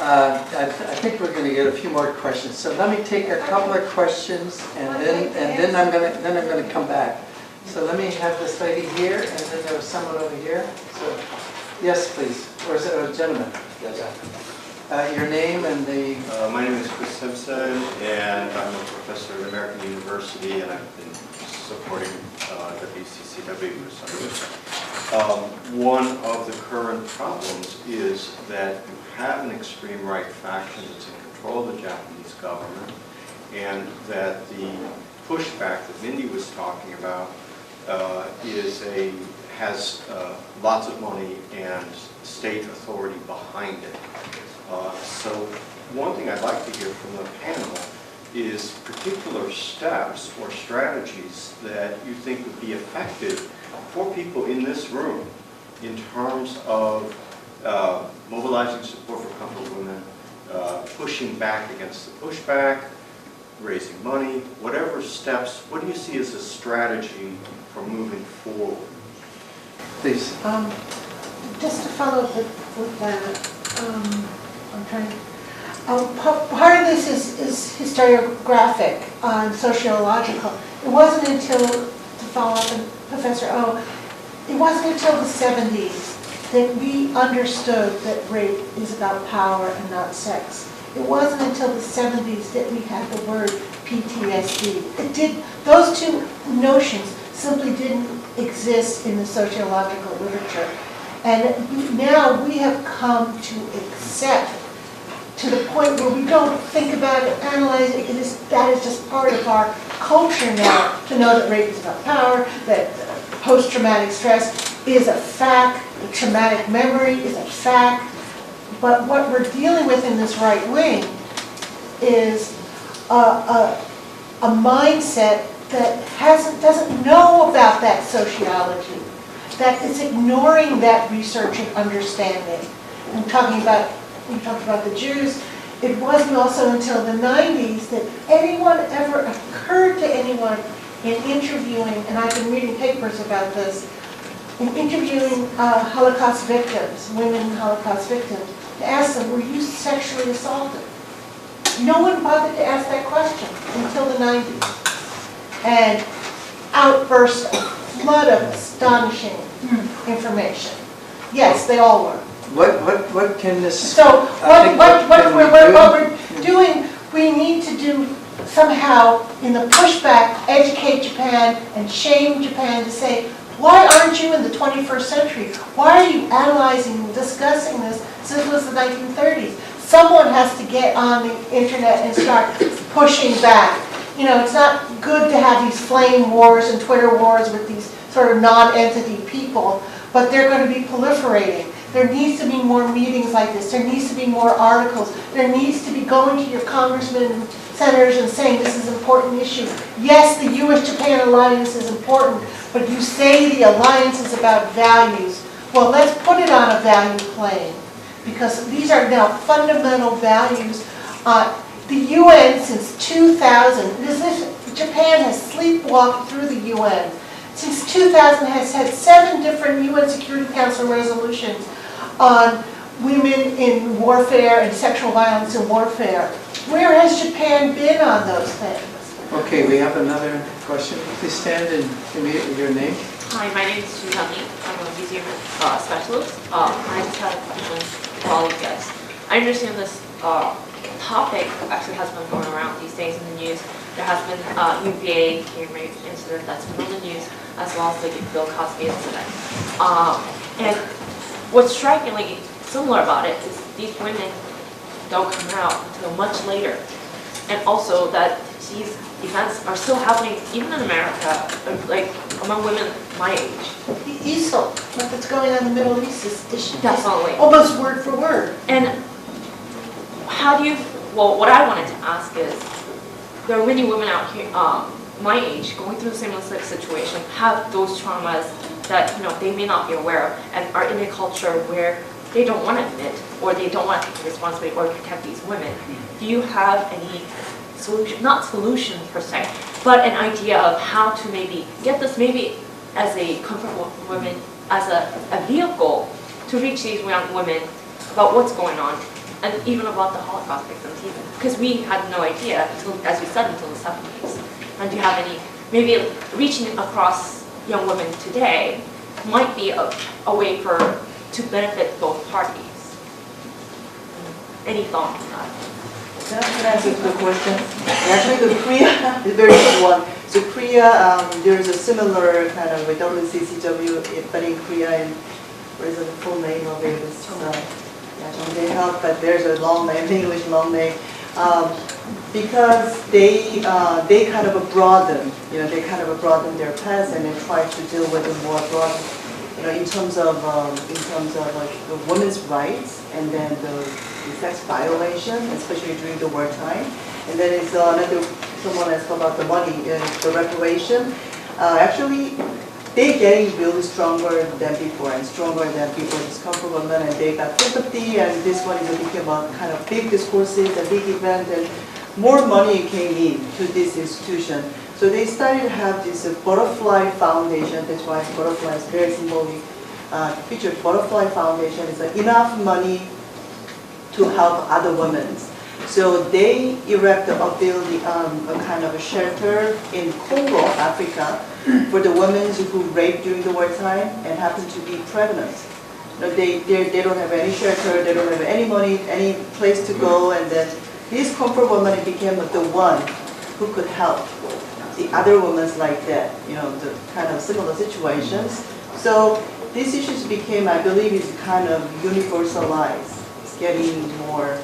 I think we're going to get a few more questions. So let me take a couple of questions, and then I'm going to come back. So let me have this lady here, and then there was someone over here. So yes, please. Or is it a gentleman? Your name and the... My name is Chris Simpson, and I'm a professor at American University, and I've been supporting WCCW for some years. One of the current problems is that you have an extreme right faction that's in control of the Japanese government, and that the pushback that Mindy was talking about has lots of money and state authority behind it. So one thing I'd like to hear from the panel is particular steps or strategies that you think would be effective for people in this room in terms of mobilizing support for comfort women, pushing back against the pushback, raising money, whatever steps, what do you see as a strategy for moving forward? Please. Just to follow up with that, I'm trying. Part of this is historiographic and sociological. It wasn't until, to follow up on Professor O, it wasn't until the 70s that we understood that rape is about power and not sex. It wasn't until the 70s that we had the word PTSD. Those two notions simply didn't exist in the sociological literature. And now we have come to accept, to the point where we don't think about it, analyze it, that is just part of our culture now, to know that rape is about power, that post-traumatic stress is a fact, the traumatic memory is a fact. But what we're dealing with in this right wing is a mindset that doesn't know about that sociology, that is ignoring that research and understanding. I'm talking about, we talked about the Jews. It wasn't also until the 90s that anyone ever occurred to anyone in interviewing, and I've been reading papers about this, in interviewing Holocaust victims, women Holocaust victims, to ask them, were you sexually assaulted? No one bothered to ask that question until the 90s. And outburst, a flood of astonishing information. Yes, they all were. What can this... So what we're doing, we need to do somehow in the pushback, educate Japan and shame Japan to say, why aren't you in the 21st century? Why are you analyzing and discussing this since it was the 1930s? Someone has to get on the internet and start pushing back. You know, it's not good to have these flame wars and Twitter wars with these sort of non-entity people, but they're going to be proliferating. There needs to be more meetings like this. There needs to be more articles. There needs to be going to your congressmen and senators and saying this is an important issue. Yes, the U.S.-Japan alliance is important, but you say the alliance is about values. Well, let's put it on a value plane, because these are now fundamental values. The UN since 2000, Japan has sleepwalked through the UN. Since 2000 has had 7 different UN Security Council resolutions on women in warfare and sexual violence in warfare. Where has Japan been on those things? Okay, we have another question. Please stand and give me your name. Hi, my name is Shuhami. I'm a museum specialist. I just had a question for all you guys. I understand this topic actually has been going around these days in the news. There has been UVA rape incident that's been on the news, as well as the Bill Cosby incident. And what's strikingly similar about it is these women don't come out until much later. And also that these events are still happening even in America, like among women my age. The ESOL, what's going on in the Middle East is Definitely. Almost word for word. And how do you, well, what I wanted to ask is, there are many women out here, my age, going through the same situation, have those traumas that they may not be aware of, and are in a culture where they don't want to admit, or they don't want to take responsibility or protect these women. Do you have any solution, not solution per se, but an idea of how to maybe get this maybe as a comfort women, as a vehicle to reach these young women about what's going on, and even about the Holocaust victims even, because we had no idea until, as you said, until the 70s. And do you have any, maybe reaching across young women today might be a way to benefit both parties? Any thoughts on that? Can I answer the question? Actually, the Korea is a very good one. So Korea, there is a similar kind of with WCCW, but in Korea, and what is the full name of it? It's Health, but there's a long name, English long name, because they kind of broaden, they kind of broaden their past and they try to deal with it more broad, in terms of like the women's rights and then the sex violation, especially during the wartime, and then it's another someone asked about the money, the reparation. Actually, they're getting really stronger than before and stronger than before. This comfort women, and they got sympathy, and this one became a kind of big discourses, a big event, and more money came in to this institution. So they started to have this butterfly foundation. That's why butterfly is very symbolic. Featured butterfly foundation is enough money to help other women. So they erected a building, a kind of a shelter in Congo, Africa, for the women who raped during the wartime and happen to be pregnant. They don't have any shelter, they don't have any money, any place to go, and then this comfort woman became the one who could help the other women like that, the kind of similar situations. So these issues became, I believe, is kind of universalized. It's getting more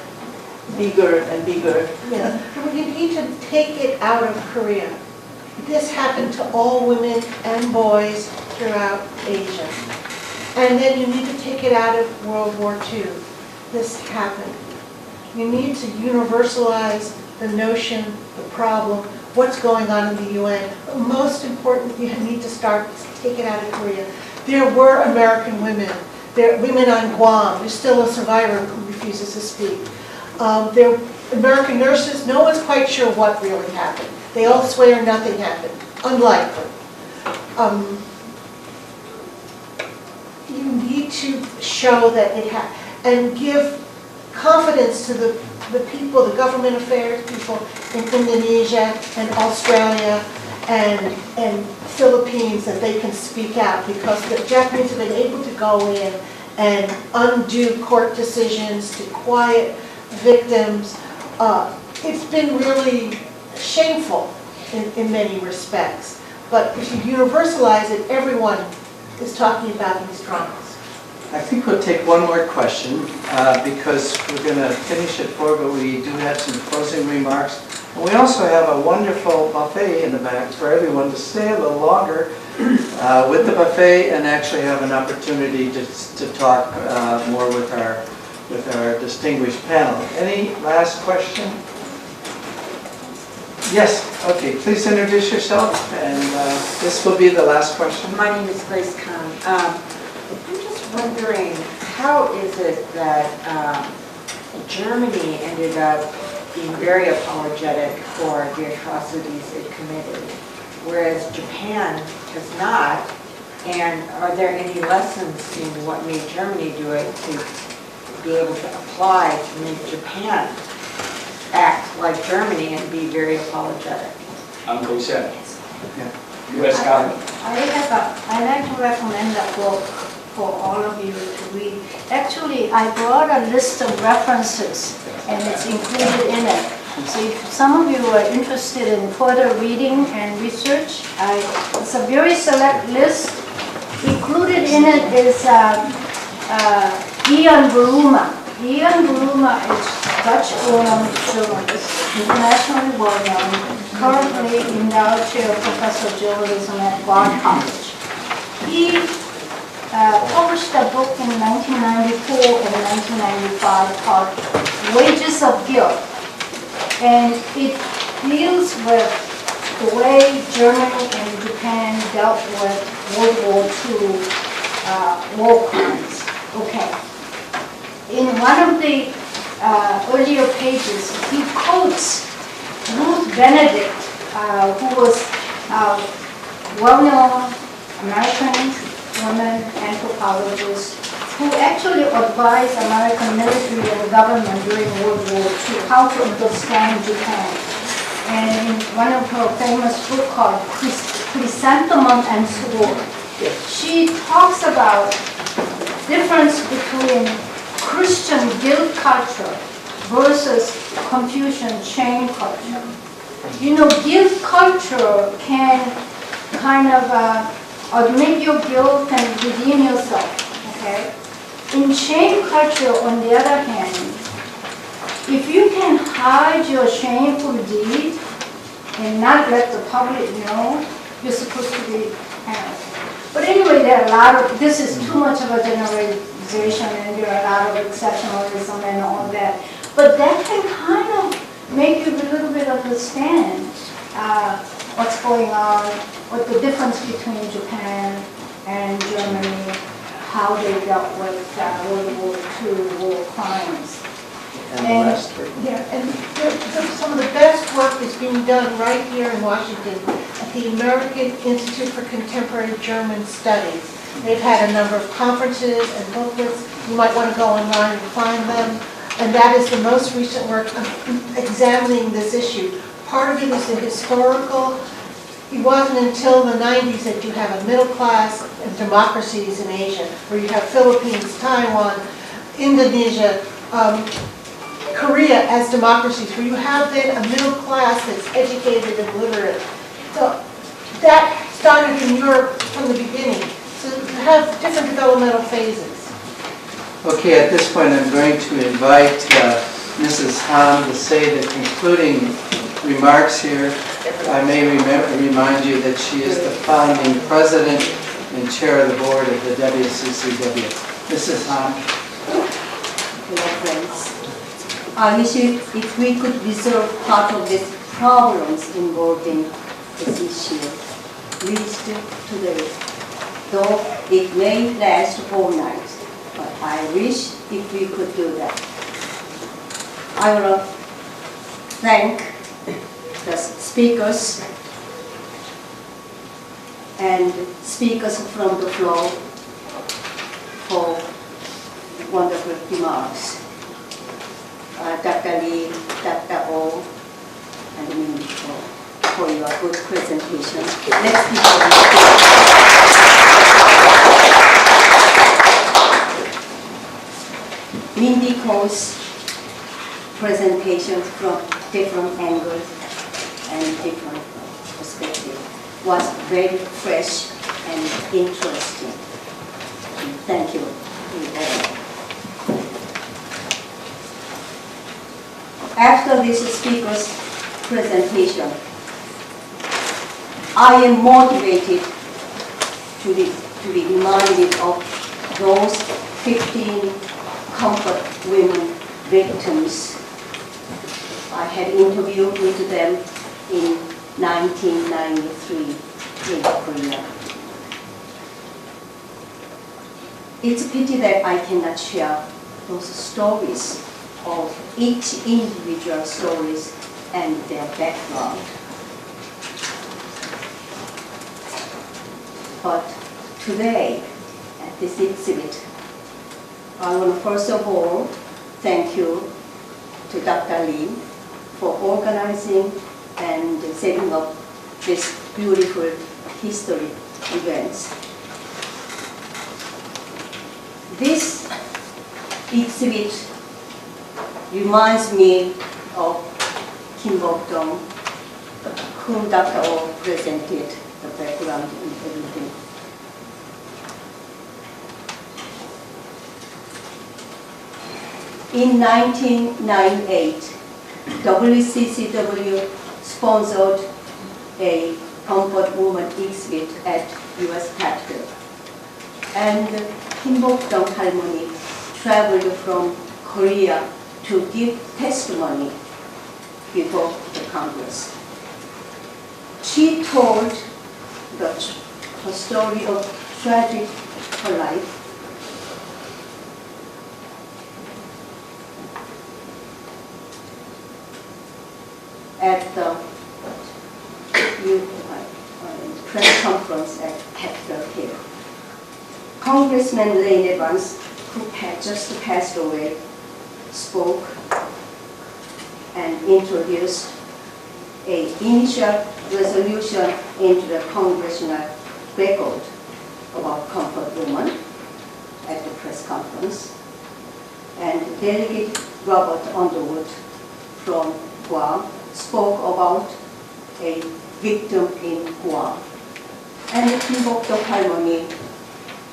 bigger and bigger. Yeah, you need to take it out of Korea. This happened to all women and boys throughout Asia. And then you need to take it out of World War II. This happened. You need to universalize the notion, the problem, what's going on in the UN. But most important, you need to start to take it out of Korea. There were American women. There are women on Guam. There's still a survivor who refuses to speak. There are American nurses. No one's quite sure what really happened. They all swear nothing happened. Unlikely. You need to show that it happened and give confidence to the people, the government affairs people in Indonesia and Australia and Philippines, that they can speak out, because the Japanese have been able to go in and undo court decisions, to quiet victims. It's been really shameful in many respects. But if you universalize it, everyone is talking about these traumas. I think we'll take one more question because we're going to finish at 4, but we do have some closing remarks. And we also have a wonderful buffet in the back for everyone to stay a little longer with the buffet and actually have an opportunity to talk more with our distinguished panel. Any last question? Yes, okay, please introduce yourself, and this will be the last question. My name is Grace Kahn. I'm just wondering, how is it that Germany ended up being very apologetic for the atrocities it committed, whereas Japan has not? And are there any lessons in what made Germany do it to be able to apply to make Japan act like Germany and be very apologetic? Uncle Sam, Yeah. U.S. government. I like to recommend that book for all of you to read. Actually, I brought a list of references, and it's included in it. So if some of you are interested in further reading and research, it's a very select list. Included in it is Ian Bruma. Ian Bruma is Dutch-born journalist, internationally well-known, currently endowed chair of professor of journalism at Bard College. He published a book in 1994 and 1995 called Wages of Guilt. And it deals with the way Germany and Japan dealt with World War II war crimes. Okay. In one of the earlier pages, he quotes Ruth Benedict, who was a well-known American woman anthropologist who actually advised American military and government during World War II how to understand Japan. And in one of her famous book called Chrysanthemum and Sword, she talks about difference between Christian guilt culture versus Confucian shame culture. You know, guilt culture can kind of admit your guilt and redeem yourself, okay? In shame culture, on the other hand, if you can hide your shameful deed and not let the public know, you're supposed to be honest. But anyway, there are a lot of, this is too much of a generalization, and there are a lot of exceptionalism and all that. But that can kind of make you a little bit understand what's going on, what the difference between Japan and Germany, how they dealt with World War II war crimes. and the rest. Yeah, and some of the best work is being done right here in Washington at the American Institute for Contemporary German Studies. They've had a number of conferences and booklets. You might want to go online and find them. And that is the most recent work of examining this issue. Part of it is the historical. It wasn't until the 90s that you have a middle class and democracies in Asia, where you have Philippines, Taiwan, Indonesia, Korea as democracies, where you have then a middle class that's educated and literate. So that started in Europe from the beginning. So you have different developmental phases. Okay, at this point I'm going to invite Mrs. Hahn to say the concluding remarks here. I may remind you that she is the founding president and chair of the board of the WCCW. Mrs. Hahn. Hello friends. I wish if we could resolve part of these problems involved in this issue, reached today, though it may last all night. But I wish if we could do that. I want to thank the speakers and speakers from the floor for wonderful remarks. Dr. Lee, Dr. O, and me for your good presentation. Let's begin. Mindy Co's presentation from different angles and different perspectives was very fresh and interesting. Thank you. After this speaker's presentation, I am motivated to be reminded of those 15 comfort women victims. I had interviewed with them in 1993 in Korea. It's a pity that I cannot share those stories of each individual stories and their background. But today, at this exhibit, I want to first of all thank you to Dr. Lee for organizing and setting up this beautiful history events. This exhibit reminds me of Kim Bok-dong, whom Dr. Oh presented the background and everything. In 1998, WCCW sponsored a comfort woman exhibit at US Capitol. And Kim Bok-dong Halmoni traveled from Korea to give testimony before the Congress. She told her story of tragic her life. At the press conference at Capitol Hill. Congressman Lane Evans, who had just passed away, spoke and introduced an initial resolution into the congressional record about comfort women at the press conference. And Delegate Robert Underwood from Guam spoke about a victim in Guam. And Kim Bok-dong Halmoni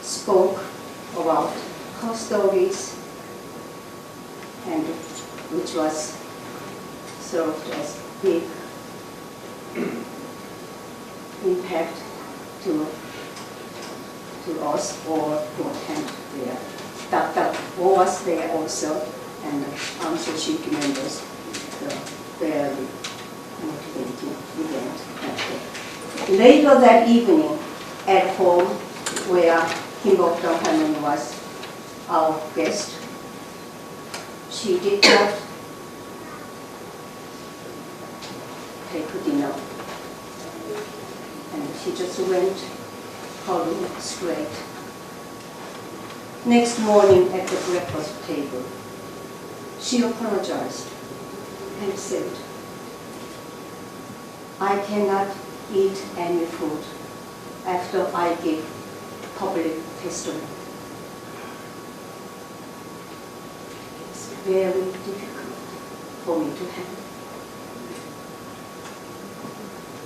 spoke about her stories, and which was served as big impact to us or to attend there. Dr. O was there also, and I'm sure she remembers the very motivating event. Later that evening, at home, where Kim Bok-dong Halmoni was our guest, she did not take dinner. And she just went home straight. Next morning at the breakfast table, she apologized and said, I cannot eat any food after I give public testimony. It's very difficult for me to handle.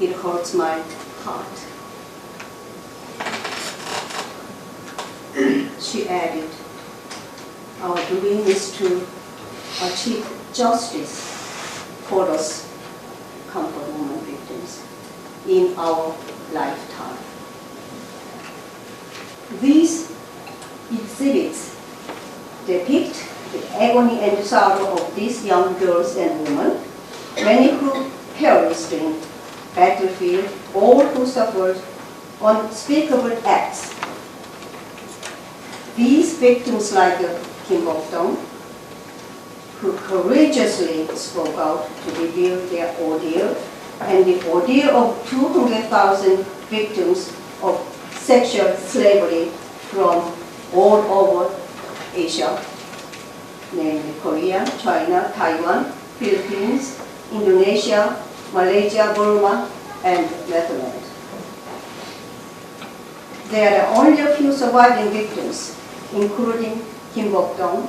It hurts my heart. She added, our dream is to achieve justice for those comfort woman victims in our lifetime. These exhibits depict the agony and sorrow of these young girls and women, many who perished in battlefield, all who suffered unspeakable acts. These victims like Kim Bok-dong, who courageously spoke out to reveal their ordeal, and the ordeal of 200,000 victims of sexual slavery from all over Asia, namely Korea, China, Taiwan, Philippines, Indonesia, Malaysia, Burma, and Netherlands. There are only a few surviving victims, including Kim Bok-dong.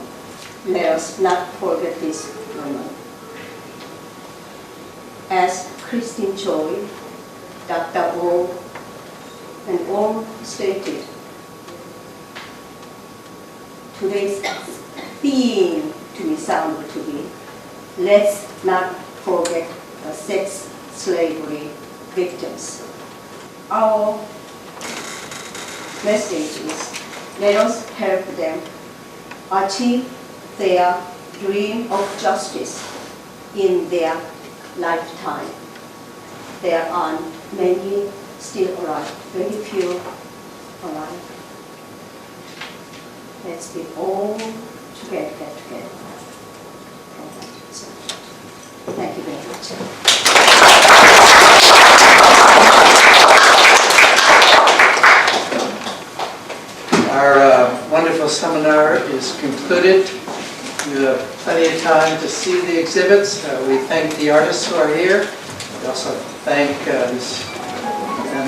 Let us not forget this woman. As Christine Choi, Dr. Oh, and all stated, today's theme to me sounded to be, let's not forget the sex slavery victims. Our message is, let us help them achieve their dream of justice in their lifetime. There are many still alive, very few alive. Let's be all together. Thank you very much. Our wonderful seminar is concluded. You have plenty of time to see the exhibits. We thank the artists who are here. We also thank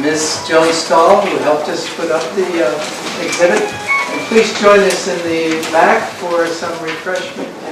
Ms. Joan Stahl, who helped us put up the exhibit. And please join us in the back for some refreshment.